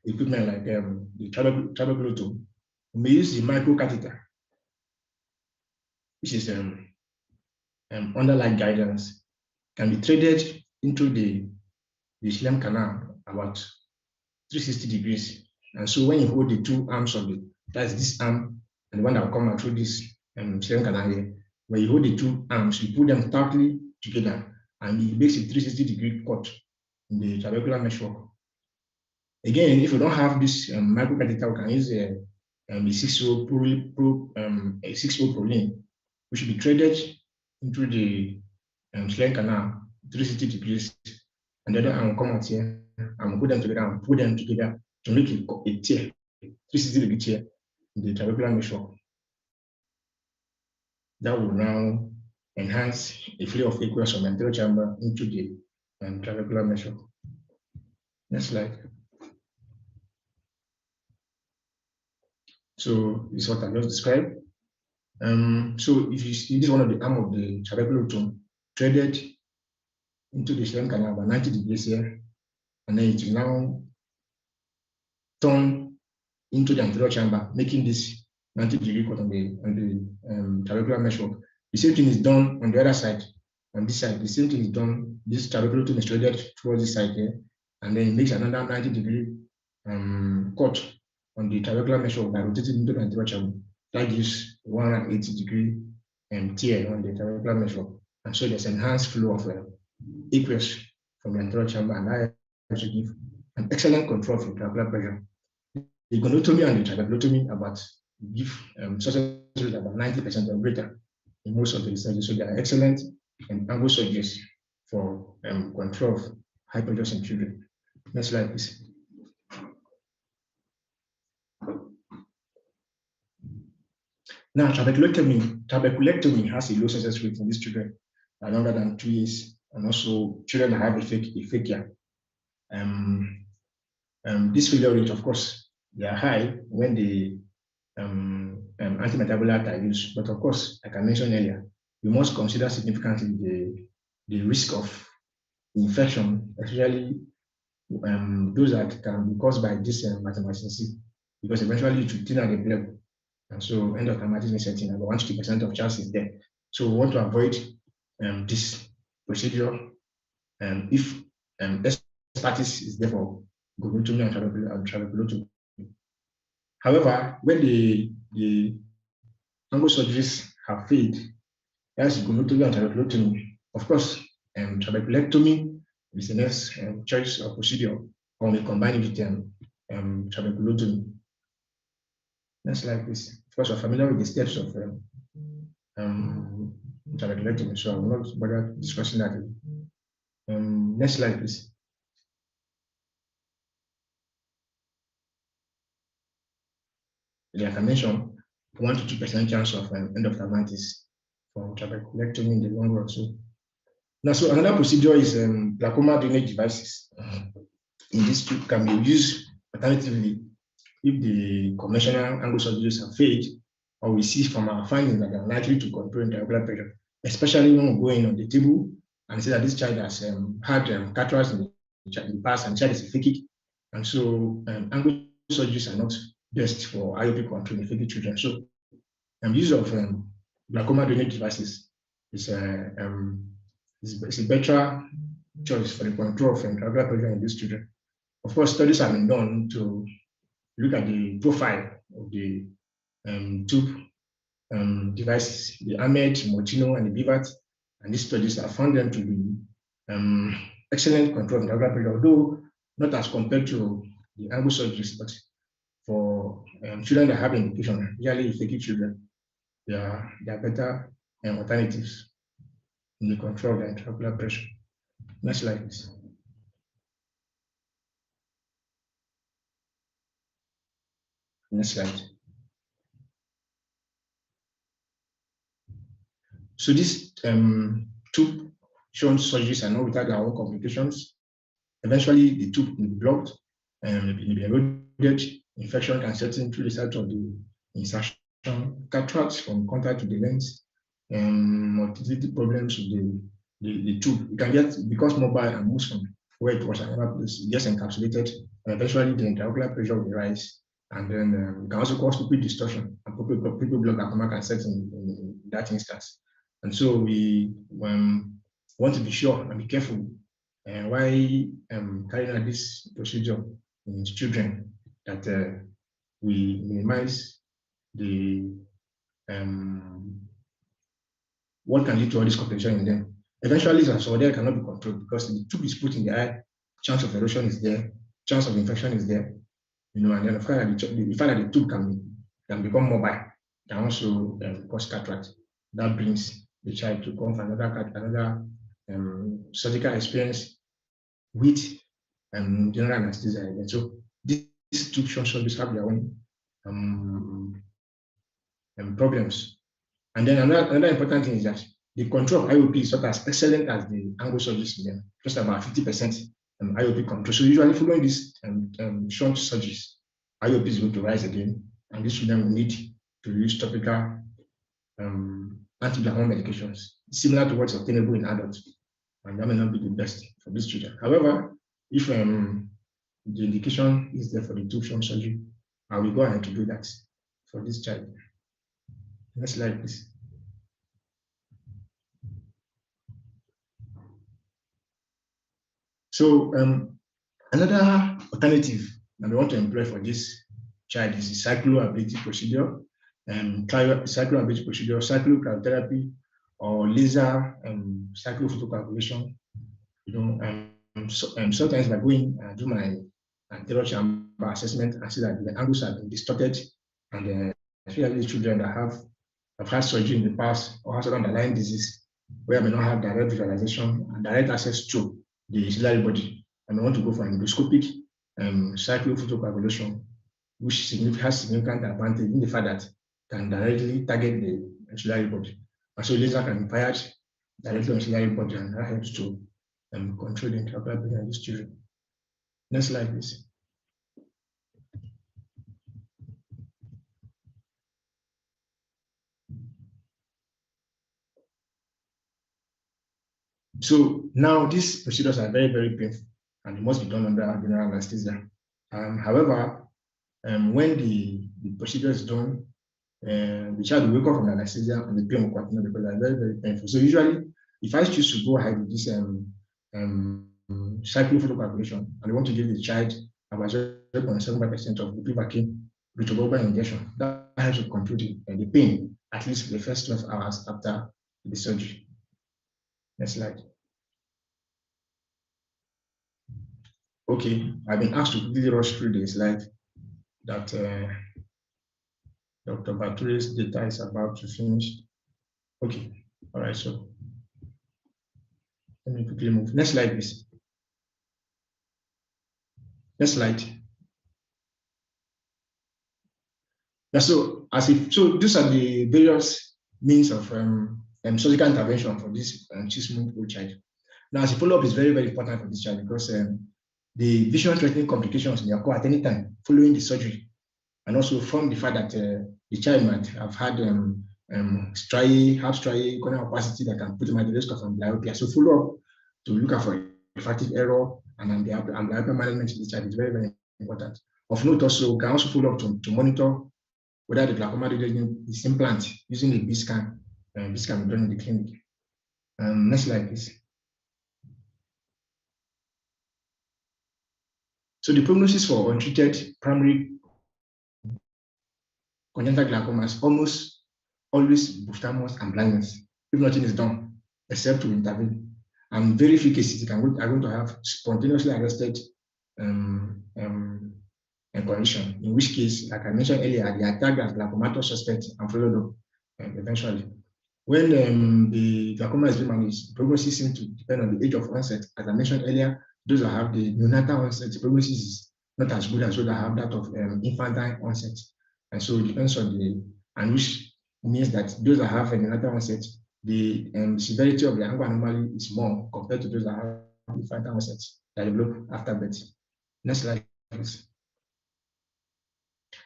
equipment like the trabeculotome, we may use the microcatheter, which is under light guidance, can be threaded into the ischemic canal about 360 degrees. And so when you hold the two arms of it, that's this arm and the one that will come out through this ischemic canal here, when you hold the two arms, you put them tightly together, and it makes a 360-degree cut in the trabecular meshwork. Again, if you don't have this microcatheter, we can use a 6O Prolene, which should be threaded into the ischemic canal 360 degrees, and the other arm will come out here, and we'll put them together and put them together to make a tear, 360-degree tear in the trabecular meshwork. That will now enhance the flow of aqueous from the anterior chamber into the trabecular meshwork. Next slide. So this is what I just described. So if you see, this is one of the arm of the trabeculotome threaded into the ischemic canal about 90 degrees here, and then it will now turn into the anterior chamber, making this 90-degree cut on the trabecular meshwork. The same thing is done on the other side. on this side. The same thing is done. This trabeculotomy is threaded towards this side here, and then it makes another 90-degree cut on the trabecular measure by rotating into the anterior chamber. That gives 180-degree tear on the trabecular measure, and so there's enhanced flow of aqueous from the anterior chamber, and that also give an excellent control for trabecular pressure. The goniotomy and the trabeculotomy give success rate about 90% or greater in most of the surgeries. So they are excellent angle surgeries for control of high pressure in children. Next slide, please. Now, trabeculectomy has a low success rate in these children longer than 2 years, and also children that have aphakia. This failure rate, of course, they are high when the antimetabolite are used, but of course, like I mentioned earlier, we must consider significantly the risk of infection, especially those that can be caused by this mathematicity, because eventually it will thin out the blood. And so endocarditis is setting, about 1 to 2% of chance is there. So we want to avoid this procedure if expertise is there for goniotomy and trabeculotomy. However, when the angle surgeries have failed, that's goniotomy and trabeculotomy. Of course, trabeculectomy is the next choice of procedure, or we combine it with trabeculotomy. Next slide, please. Of course, we're familiar with the steps of trabeculectomy, so I will not bother discussing that. Next slide, please. Like I mentioned, 1 to 2% chance of endophthalmitis from trabeculectomy in the long run. So another procedure is glaucoma drainage devices. In this tube can be used alternatively if the conventional angle surgeries have failed, or we see from our findings that they are likely to control intraocular pressure, especially when we go in on the table and say that this child has had cataracts in the past and the child is aphakic, and so angle surgeries are not best for IOP control in aphakic children. So use of glaucoma drainage devices is a better choice for the control of intraocular pressure in these children. Of course, studies have been done to look at the profile of the tube devices, the Ahmed, Mochino, and the Bivat, and these studies have found them to be excellent control of intraocular pressure, although not as compared to the angle surgeries, but for children that have indication, usually aphakic children, they are better alternatives in the control of the intraocular pressure. Next slide, please. Next slide. So this tube shown surgeries are not without their own complications. Eventually, the tube will be blocked and it will be eroded. Infection can set in through the site of the insertion. Cataracts from contact to the lens, motility problems with the tube. It can get becomes mobile and moves from where it was another place. It gets encapsulated, and eventually the intraocular pressure will rise, and then it can also cause pupil distortion, and pupil blood glaucoma can set in that instance. And so we want to be sure and be careful while carrying out this procedure in children, that we minimize the what can lead to all this complication in them. Eventually, there cannot be controlled because the tube is put in the eye, chance of erosion is there, chance of infection is there, and then the fact that the tube can become mobile can also cause cataract. That brings the child to come for another surgical experience with general anesthesia. So these tube surgeries have their own problems. And then another important thing is that the control of IOP is not as excellent as the angle surgeries in them, just about 50% IOP control. So usually following these shunt surgeries, IOP is going to rise again, and this children will need to use topical anti-glaucoma medications, similar to what's obtainable in adults, and that may not be the best for these children. However, if the indication is there for the tube shunt surgery, I will go ahead to do that for this child. Next slide, please. So another alternative that we want to employ for this child is the cycloablative procedure, cycloablative procedure, cyclocryotherapy, or laser cyclophotocoagulation. Sometimes by going and do my anterior chamber assessment and see that the angles have been distorted, and especially children that have had surgery in the past or have some underlying disease where I may not have direct visualization and direct access to the ciliary body, and I want to go for endoscopic cyclophotocoagulation, which has significant advantage in the fact that can directly target the ciliary body. And so laser can be fired directly on ciliary body, and that helps to control the intraocular bleeding in these children. Next slide, please. So now these procedures are very, very painful and it must be done under general anesthesia. However, when the procedure is done, the child will wake up from the anesthesia and the pain will continue because they're very, very painful. So usually, if I choose to go ahead with this cyclophotocoagulation and I want to give the child about 0.75% of the Privakin global injection, that helps to control the pain at least for the first 12 hours after the surgery. Next slide. Okay, I've been asked to quickly rush through the slide that Dr. Bature's data is about to finish. Okay, all right, so let me quickly move. Next slide, please. Next slide. Yeah, so these are the various means of surgical intervention for this 6-month-old child. Now, as a follow-up is very, very important for this child because the vision-threatening complications may occur at any time following the surgery, and also from the fact that the child might have had striae, corneal opacity that can put him at the risk of amblyopia. So follow up to look out for refractive error and amblyopia management in the child is very, very important. Of note also, we can also follow up to monitor whether the glaucoma is implant using a B scan. B scan done in the clinic. Next slide, please. So the prognosis for untreated primary congenital glaucoma is almost always ophthalmos and blindness if nothing is done except to intervene. And very few cases are going to have spontaneously arrested condition, in which case, like I mentioned earlier, they are tagged as glaucomatous suspect and followed up eventually. When the glaucoma is being managed, prognosis seems to depend on the age of onset. As I mentioned earlier, those that have the neonatal onset, the prognosis is not as good as those that have that of infantile onset. And so it depends on and which means that those that have a neonatal onset, the severity of the angle anomaly is more compared to those that have infantile onset that develop after birth. Next slide, please.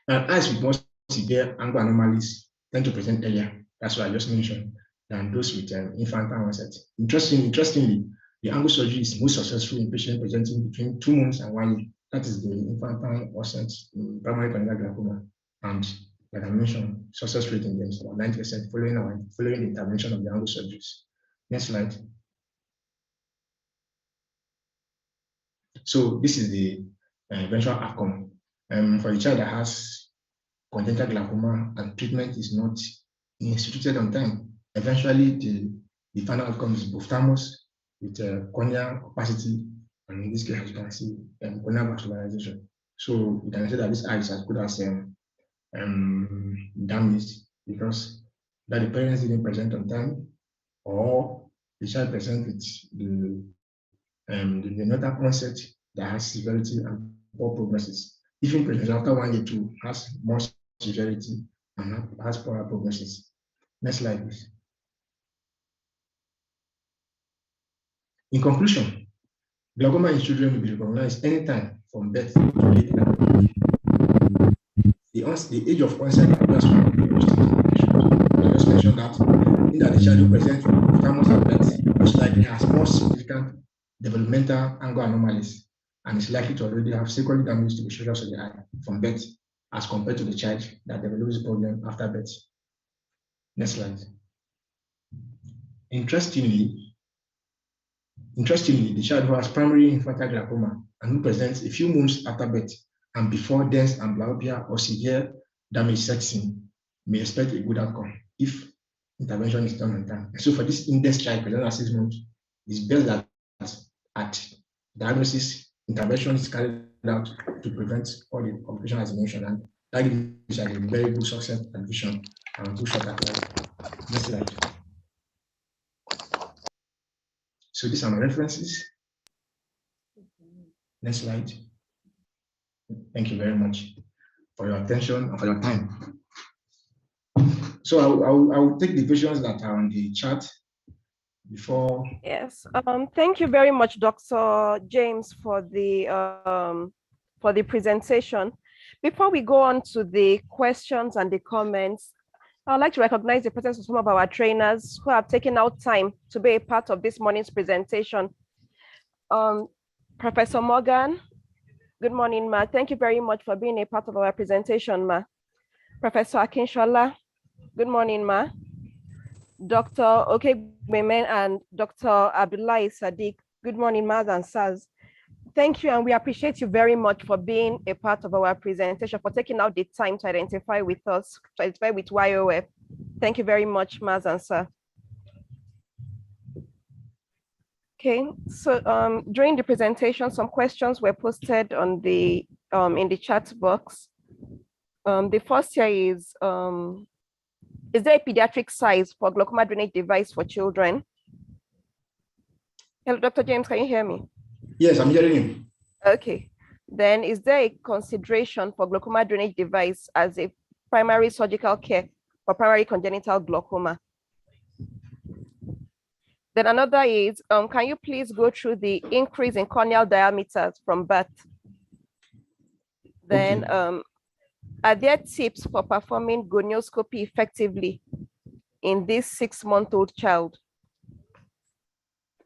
Now, eyes with more severe angle anomalies tend to present earlier. That's what I just mentioned, than those with infantile onset. Interestingly, the angle surgery is most successful in patients presenting between 2 months and 1 year. That is the infantile onset in primary congenital glaucoma. And like I mentioned, success rate in them is about 90% following the intervention of the angle surgeries. Next slide. So this is the eventual outcome. For a child that has congenital glaucoma and treatment is not instituted on time, eventually the final outcome is ophthalmos with corneal opacity, and in this case, as you can see, corneal vascularization. So you can say that this eye is as good as damaged because that the parents didn't present on time, or the child present with the neonatal onset that has severity and poor prognosis. Even pregnancy after 1 year too has more severity and has poorer prognosis. Next slide, please. In conclusion, glaucoma in children will be recognized anytime from birth to late adulthood. The age of onset appears to I just mentioned that in that the child who presents with ophthalmos at birth most likely has more significant developmental angle anomalies and is likely to already have secondary damage to the structures of the eye from birth as compared to the child that develops the problem after birth. Next slide. Interestingly, Interestingly, the child who has primary infantile glaucoma and who presents a few months after birth and before dense amblyopia or severe damage sets in may expect a good outcome if intervention is done on time. And so for this index child present at 6 months, it's best that at diagnosis, intervention is carried out to prevent all the complications as I mentioned, and that gives a very good success and vision and good shot at life. Next slide. So these are my references. Next slide. Thank you very much for your attention and for your time. So I will take the questions that are on the chat before. Yes. Thank you very much, Dr. James, for the presentation. Before we go on to the questions and the comments, I'd like to recognize the presence of some of our trainers who have taken out time to be a part of this morning's presentation. Professor Morgan, good morning, ma. Thank you very much for being a part of our presentation, ma. Professor Akinshola, good morning, ma. Dr. Okegbemen and Dr. Abdullahi Sadiq, good morning, ma and sirs. Thank you, and we appreciate you very much for being a part of our presentation, for taking out the time to identify with us, to identify with YOF. Thank you very much, ma and sir. Okay, so during the presentation, some questions were posted on the in the chat box. The first here is there a pediatric size for glaucoma drainage device for children? Hello, Dr. James, can you hear me? Yes, I'm hearing you. Okay, then is there a consideration for glaucoma drainage device as a primary surgical care for primary congenital glaucoma? Then another is, can you please go through the increase in corneal diameters from birth? Then, okay. Are there tips for performing gonioscopy effectively in this 6-month-old child?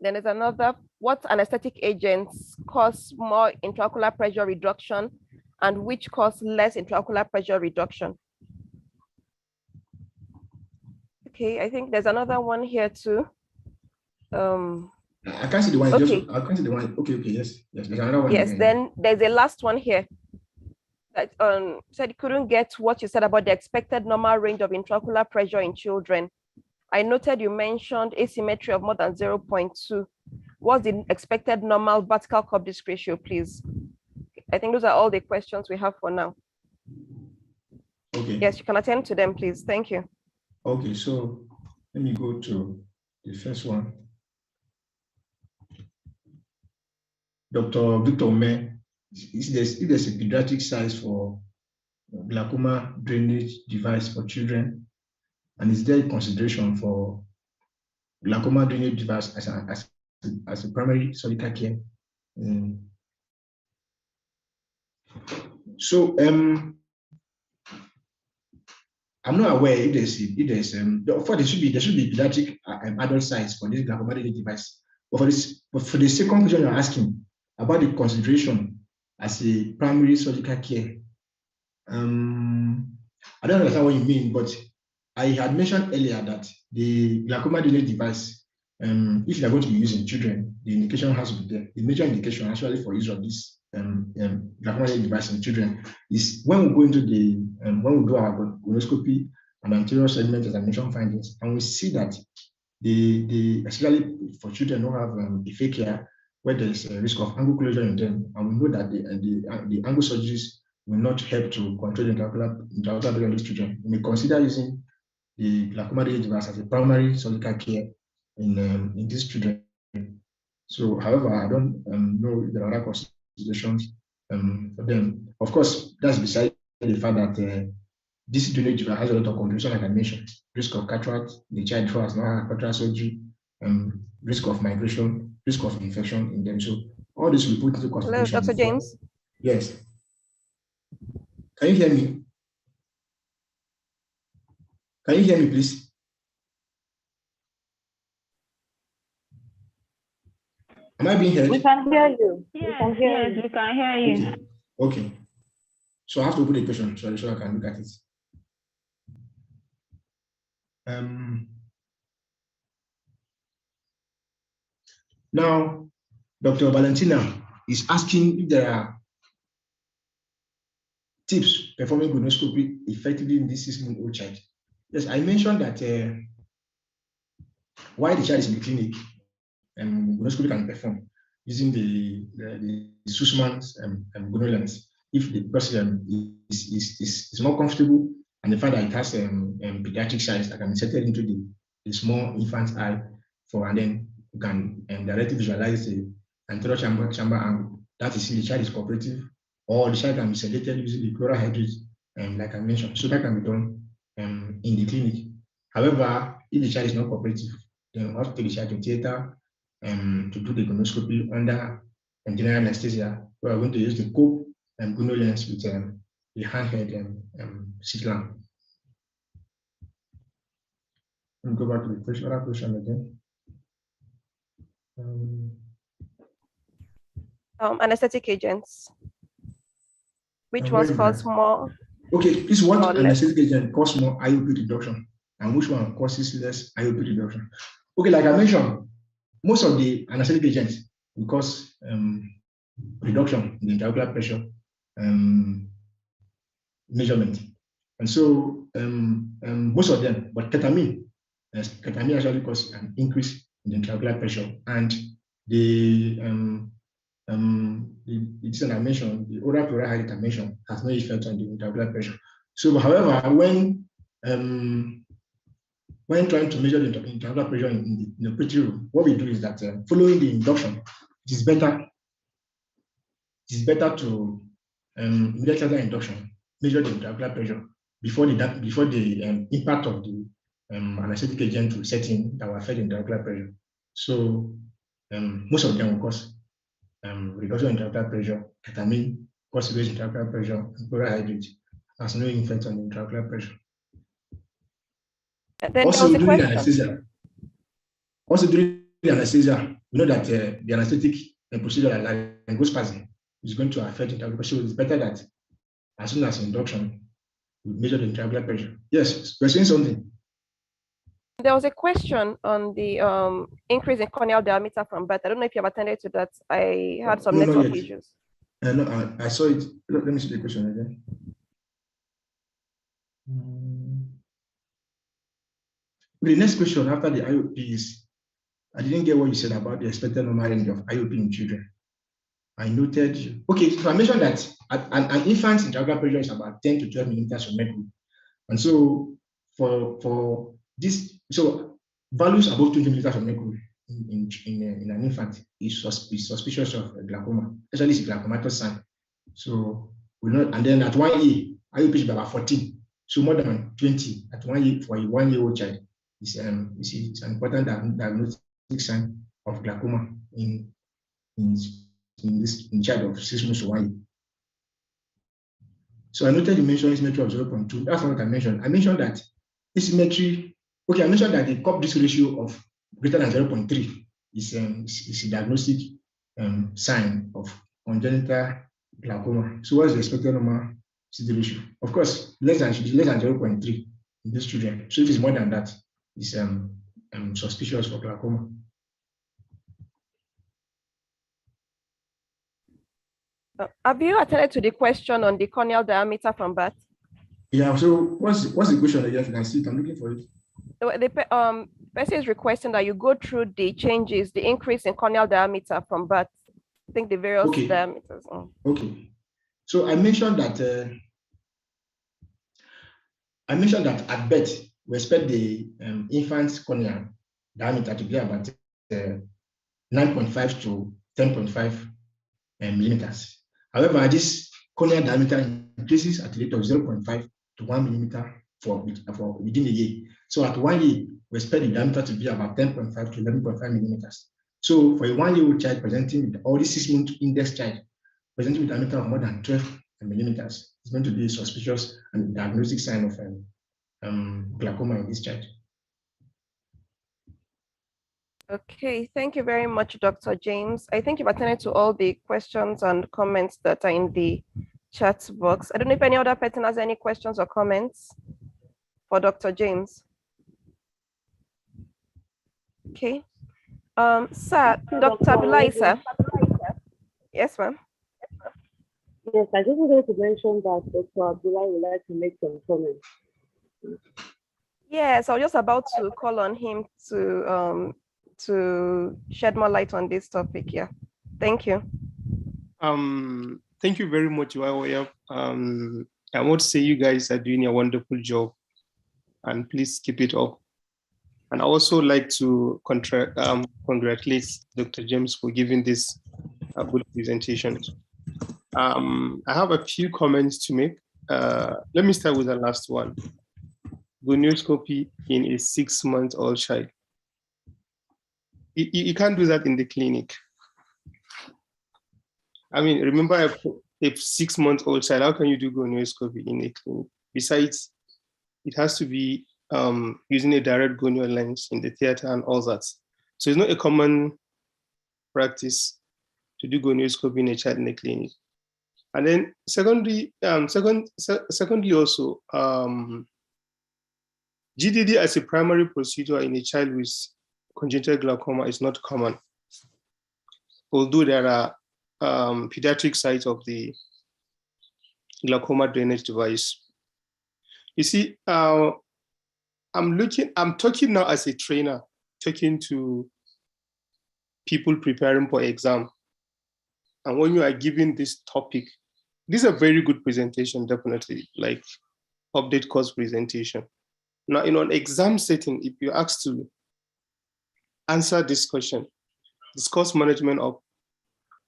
Then there's another, what anesthetic agents cause more intraocular pressure reduction and which cause less intraocular pressure reduction? Okay, I think there's another one here too. I can't see the one. Okay. I can't see the one. Okay, yes. Yes, there's another one. Yes, then there's a last one here that said you couldn't get what you said about the expected normal range of intraocular pressure in children. I noted you mentioned asymmetry of more than 0.2. What's the expected normal vertical curve disc ratio, please? I think those are all the questions we have for now. Okay. Yes, you can attend to them, please. Thank you. Okay, so let me go to the first one. Dr. Victor May, if there's a pediatric size for glaucoma drainage device for children, and is there a consideration for glaucoma drainage device as a primary surgical care? So I'm not aware if there's of course there should be pediatric adult size for this glaucoma drainage device. But for the second question you're asking about the consideration as a primary surgical care, I don't understand what you mean, but I had mentioned earlier that the glaucoma drainage device, if you're going to be using children, the indication has to be there. The major indication actually for use of this glaucoma drainage device in children is when we go into the when we do our gonioscopy and anterior segment examination findings, and we see that the especially for children who have aphakia, where there's a risk of angle closure in them, and we know that the angle surgeries will not help to control the intraocular pressure of these children. We may consider using the glaucoma drainage device as a primary surgical care in these children. So, however, I don't know if there are other considerations for them. Of course, that's beside the fact that this drainage device has a lot of complications, like I mentioned: risk of cataract, the child who has not had cataract surgery, risk of migration, risk of infection in them. So, all this we put into consideration. Hello, Dr. James. Yes. Can you hear me? Can you hear me, please? Am I being heard? We can hear you. Yes, we can hear you. Okay. So I have to put a question so I can look at it. Now, Dr. Valentina is asking if there are tips performing colonoscopy effectively in this 6-month-old child. Yes, I mentioned that while the child is in the clinic, colonoscopy can perform using the Sussman's gonal lens if the person is more comfortable, and the fact that it has pediatric size that can be inserted into the small infant's eye and then you can directly visualize the anterior chamber angle. That is, if the child is cooperative, or the child can be sedated using the chloral hydrate, like I mentioned. So that can be done in the clinic. However, if the child is not cooperative, then we have to take the child to theater to do the colonoscopy under general anesthesia. We are going to use the Cope gonal lens with the handheld slit lamp. Let me go back to the question, other question again. Anesthetic agents. Which Where ones is cause that? more? Okay, please, what or less? anesthetic agent cause more IOP reduction and which one causes less IOP reduction? Okay, like I mentioned, most of the anesthetic agents will cause reduction in the intraocular pressure measurement. And so most of them, but ketamine actually causes an increase in the intraocular pressure. And the I mentioned, the oral chloral hydrate I mentioned has no effect on the intraocular pressure. So, however, when trying to measure the intraocular pressure in the operating room, what we do is that following the induction, it is better to immediately after induction measure the intraocular pressure before the impact of the anesthetic agent to set in that will affect the intraocular pressure. So most of them will cause reduction in intraocular pressure. Ketamine causes raised intraocular pressure, and chloral hydrate has no effect on the intraocular pressure. Then Also, there was a during the question. anesthesia, we know that the anesthetic procedure like laryngospasm is going to affect intraocular pressure. So it's better that as soon as induction, we measure the intraocular pressure. Yes, we're saying something. There was a question on the increase in corneal diameter from birth. I don't know if you have attended to that. I had some network issues. No, I saw it. Let me see the question again. The next question after the IOP is, I didn't get what you said about the expected normal range of IOP in children. I noted, okay, so I mentioned that an infant's intraocular pressure is about 10 to 12 millimeters of mercury. And so for this, so values above 20 millimeters of mercury in an infant is suspicious of glaucoma, especially if glaucomatous sign. So we know, and then at 1 year, IOP is about 14. So more than 20 at 1 year for a 1-year-old child is an important diagnostic sign of glaucoma in child of 6 months to 1 year. So I noted you mentioned symmetry of 0.2. That's not what I mentioned. I mentioned that this symmetry, okay, I mentioned that the cup disc ratio of greater than 0.3 is a diagnostic sign of congenital glaucoma. So what's the expected normal CD ratio? Of course, less than 0.3 in these children. So if it's more than that, it's suspicious for glaucoma. Have you attended to the question on the corneal diameter from birth? Yeah, so what's the question again? I can see it, I'm looking for it. The person is requesting that you go through the changes, the increase in corneal diameter from birth. I think the various diameters. Okay. So I mentioned that at birth, we expect the infant's corneal diameter to be about 9.5 to 10.5 millimeters. However, this corneal diameter increases at a rate of 0.5 to 1 millimeter for within a year. So at 1 year, we expect the diameter to be about 10.5 to 11.5 millimeters. So for a 1-year-old child presenting with, or this 6-month index child presenting with a diameter of more than 12 millimeters, it's going to be a suspicious and diagnostic sign of glaucoma in this child. Okay, thank you very much, Dr. James. I think you've attended to all the questions and comments that are in the chat box. I don't know if any other person has any questions or comments for Dr. James. Okay. Sir, So, Dr. Abdullahi, Dr. sir. Yes, ma'am. Yes, I just wanted to mention that Dr. Abdullah would like to make some comments. Yes, I was just about to call on him to shed more light on this topic. Yeah. Thank you. Thank you very much, Iwaoya. I want to say you guys are doing a wonderful job, and please keep it up. And I also like to congratulate Dr. James for giving this good presentation. I have a few comments to make. Let me start with the last one. Gonioscopy in a 6-month-old child. You can't do that in the clinic. I mean, remember a 6-month-old child, how can you do gonioscopy in a clinic? Besides, it has to be using a direct gonio lens in the theater and all that. So it's not a common practice to do gonioscopy in a child in a clinic. And then secondly also, GDD as a primary procedure in a child with congenital glaucoma is not common. Although there are pediatric sites of the glaucoma drainage device. You see, I'm talking now as a trainer, talking to people preparing for exam. And when you are given this topic, this is a very good presentation, definitely, like update course presentation. Now, in an exam setting, if you're asked to answer this question, discuss management of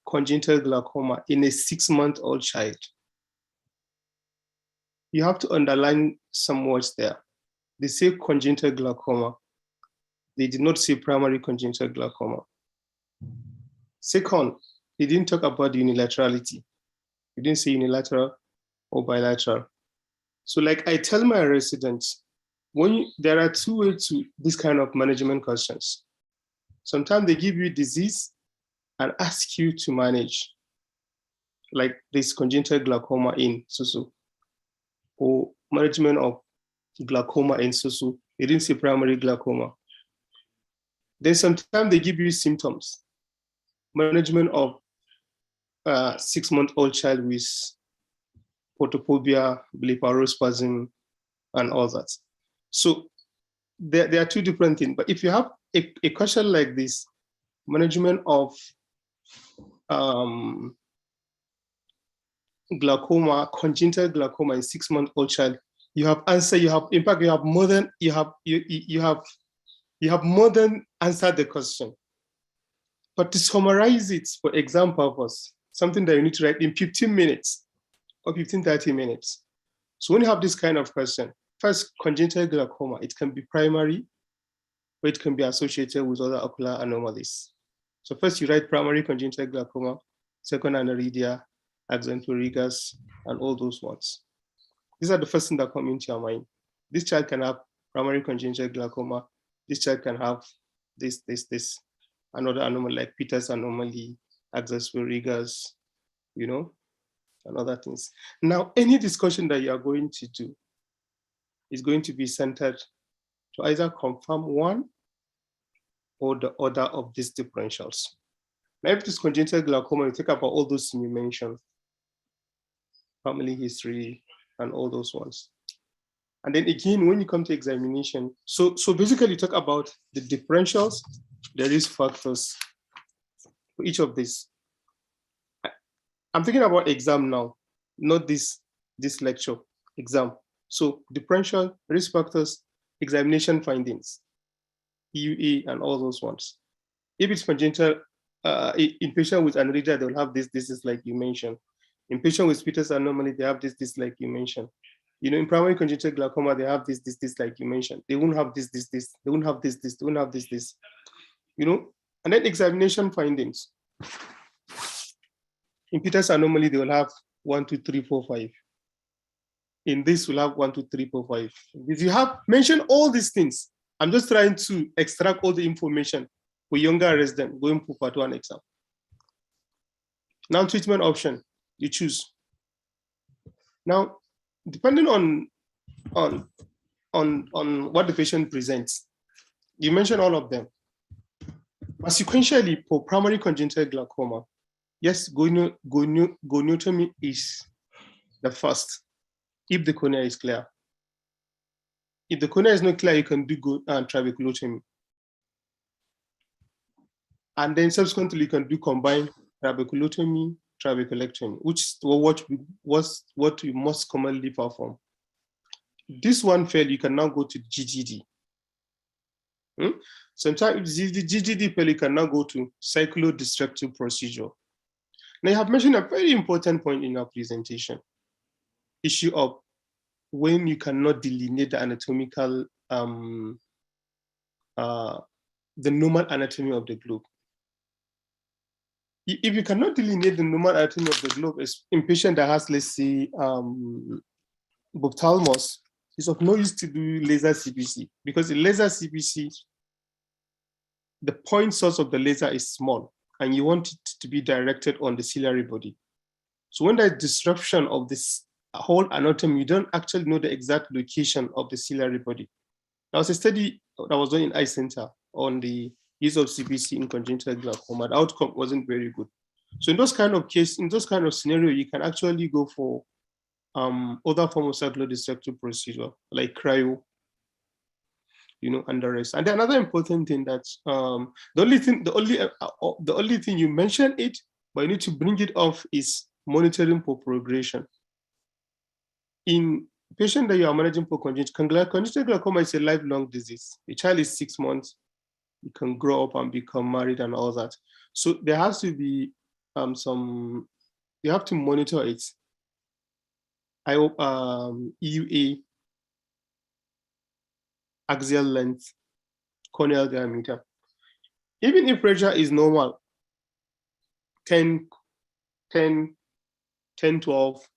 congenital glaucoma in a 6-month-old child, you have to underline some words there. They say congenital glaucoma. They did not say primary congenital glaucoma. Second, they didn't talk about unilaterality. They didn't say unilateral or bilateral. So like I tell my residents, there are two ways to this kind of management questions. Sometimes they give you disease and ask you to manage, like this congenital glaucoma in Susu, or management of glaucoma in Susu. They didn't say primary glaucoma. Then sometimes they give you symptoms, management of 6-month-old child with photophobia, blepharospasm, and all that. So there are two different things. But if you have a question like this, management of glaucoma, congenital glaucoma in 6-month-old child, you have answered. In fact, you have more than answered the question. But to summarize it for exam purpose, something that you need to write in 15 minutes or 30 minutes. So when you have this kind of question, first, congenital glaucoma, it can be primary, or it can be associated with other ocular anomalies. So first you write primary congenital glaucoma, second aniridia, axanthorigas, and all those ones. These are the first things that come into your mind. This child can have primary congenital glaucoma. This child can have this, another anomaly like Peters anomaly, axanthorigas, and other things. Now, any discussion that you are going to do is going to be centered to either confirm one or the other of these differentials. Now, if it is congenital glaucoma, you think about all those you mentioned, family history, and all those ones. And then again, when you come to examination, so basically you talk about the differentials, the risk factors for each of these. I'm thinking about exam now, not this lecture, exam. So differential, risk factors, examination findings, EUA, and all those ones. If it's congenital, in patient with aniridia, they'll have this is like you mentioned. In patient with Peters anomaly, they have this like you mentioned. In primary congenital glaucoma, they have this like you mentioned. They won't have this. They won't have this. They won't have this. And then examination findings. In Peters anomaly, they will have 1, 2, 3, 4, 5. In this, we'll have 1, 2, 3, 4, 5. If you have mentioned all these things, I'm just trying to extract all the information for younger residents going for part 1 exam. Now, treatment option, you choose. Now, depending on what the patient presents, you mentioned all of them. But sequentially, for primary congenital glaucoma, yes, goniotomy is the first, if the cornea is clear. If the cornea is not clear, you can do trabeculotomy. And then subsequently, you can do combined trabeculotomy, trabeculectomy, which is what you most commonly perform. This one failed, you can now go to GGD. Sometimes if the GGD failed, you can now go to cyclodestructive procedure. Now, you have mentioned a very important point in our presentation, issue of when you cannot delineate the anatomical, the normal anatomy of the globe. If you cannot delineate the normal anatomy of the globe, as in patient that has, let's say, ophthalmos, it's of no use to do laser CBC, because the laser CBC, the point source of the laser is small, and you want it to be directed on the ciliary body. So when there's disruption of this whole anatomy, you don't actually know the exact location of the ciliary body. There was a study that was done in Eye Center on the use of CBC in congenital glaucoma. The outcome wasn't very good. So in those kind of cases, in those kind of scenario, you can actually go for other form of cyclodestructive procedure like cryo, and the rest. And another important thing that the only thing you mentioned it, but you need to bring it off is monitoring for progression. In patient that you are managing for congenital glaucoma is a lifelong disease. A child is 6 months, you can grow up and become married and all that. So there has to be you have to monitor it. I hope EUA, axial length, corneal diameter. Even if pressure is normal, 10, 12,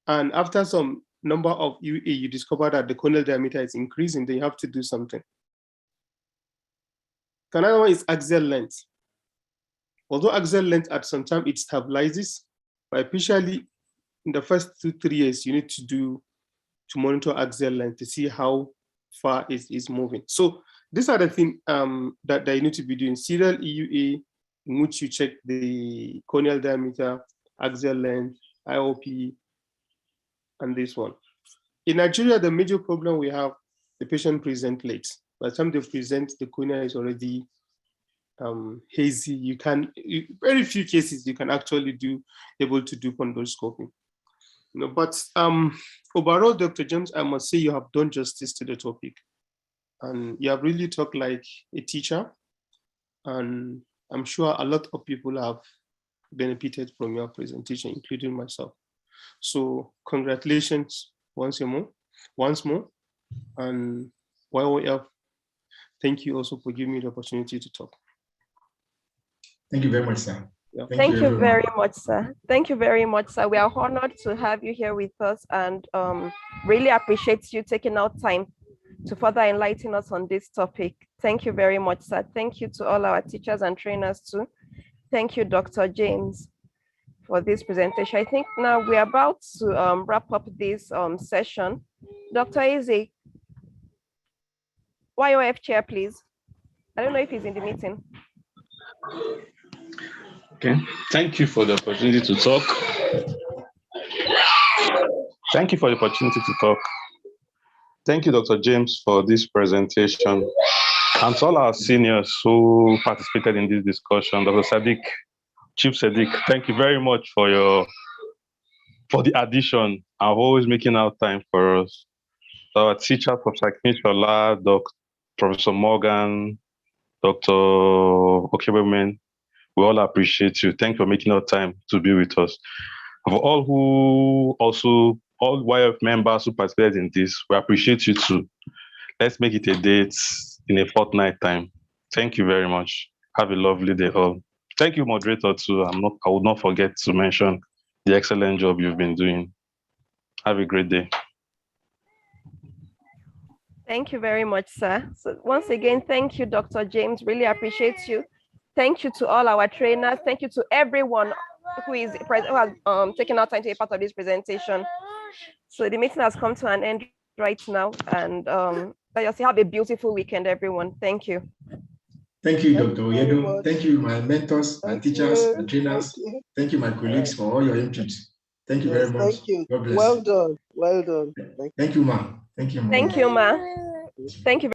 and after some number of EUA, you discover that the corneal diameter is increasing, then you have to do something. Another one is axial length. Although axial length at some time it stabilizes, but especially in the first 2-3 years, you need to monitor axial length to see how far it is moving. So these are the things that you need to be doing. Serial EUA, in which you check the corneal diameter, axial length, IOP, and this one. In Nigeria, the major problem we have, the patient present late. By the time they present, the cornea is already hazy. Very few cases you can actually able to do fundoscopy. But overall, Dr. James, I must say you have done justice to the topic, and you have really talked like a teacher, and I'm sure a lot of people have benefited from your presentation, including myself. So congratulations once more, and YOF, thank you also for giving me the opportunity to talk. Thank you very much, sir. Yeah. Thank you very much, sir. Thank you very much, sir. We are honored to have you here with us, and really appreciate you taking out time to further enlighten us on this topic. Thank you very much, sir. Thank you to all our teachers and trainers too. Thank you, Dr. James, for this presentation. I think now we're about to wrap up this session. Dr. Eze, YOF chair, please. I don't know if he's in the meeting. Okay, thank you for the opportunity to talk. Thank you for the opportunity to talk. Thank you, Dr. James, for this presentation. And to all our seniors who participated in this discussion, Dr. Sadiq, Chief Sadiq, thank you very much for the addition of always making out time for us. Our teacher, Professor Kinshola, Professor Morgan, Dr. Okebemen, we all appreciate you. Thank you for making out time to be with us. For all YF members who participated in this, we appreciate you too. Let's make it a date in a fortnight time. Thank you very much. Have a lovely day all. Thank you, moderator, too. I would not forget to mention the excellent job you've been doing. Have a great day. Thank you very much, sir. So once again, thank you, Dr. James. Really appreciate you. Thank you to all our trainers. Thank you to everyone who has taken out time to be part of this presentation. So the meeting has come to an end right now, and let us have a beautiful weekend, everyone. Thank you. Thank you, Thank Dr. you very Oyedo. much. Thank you, my mentors, my Thank teachers, you. my trainers. Thank you. Thank you, my colleagues, for all your input. Thank you very Yes, much. thank you. God bless. Well done. Well done. Thank you. Thank you, ma. Thank you, ma. Thank you, Ma. Thank you.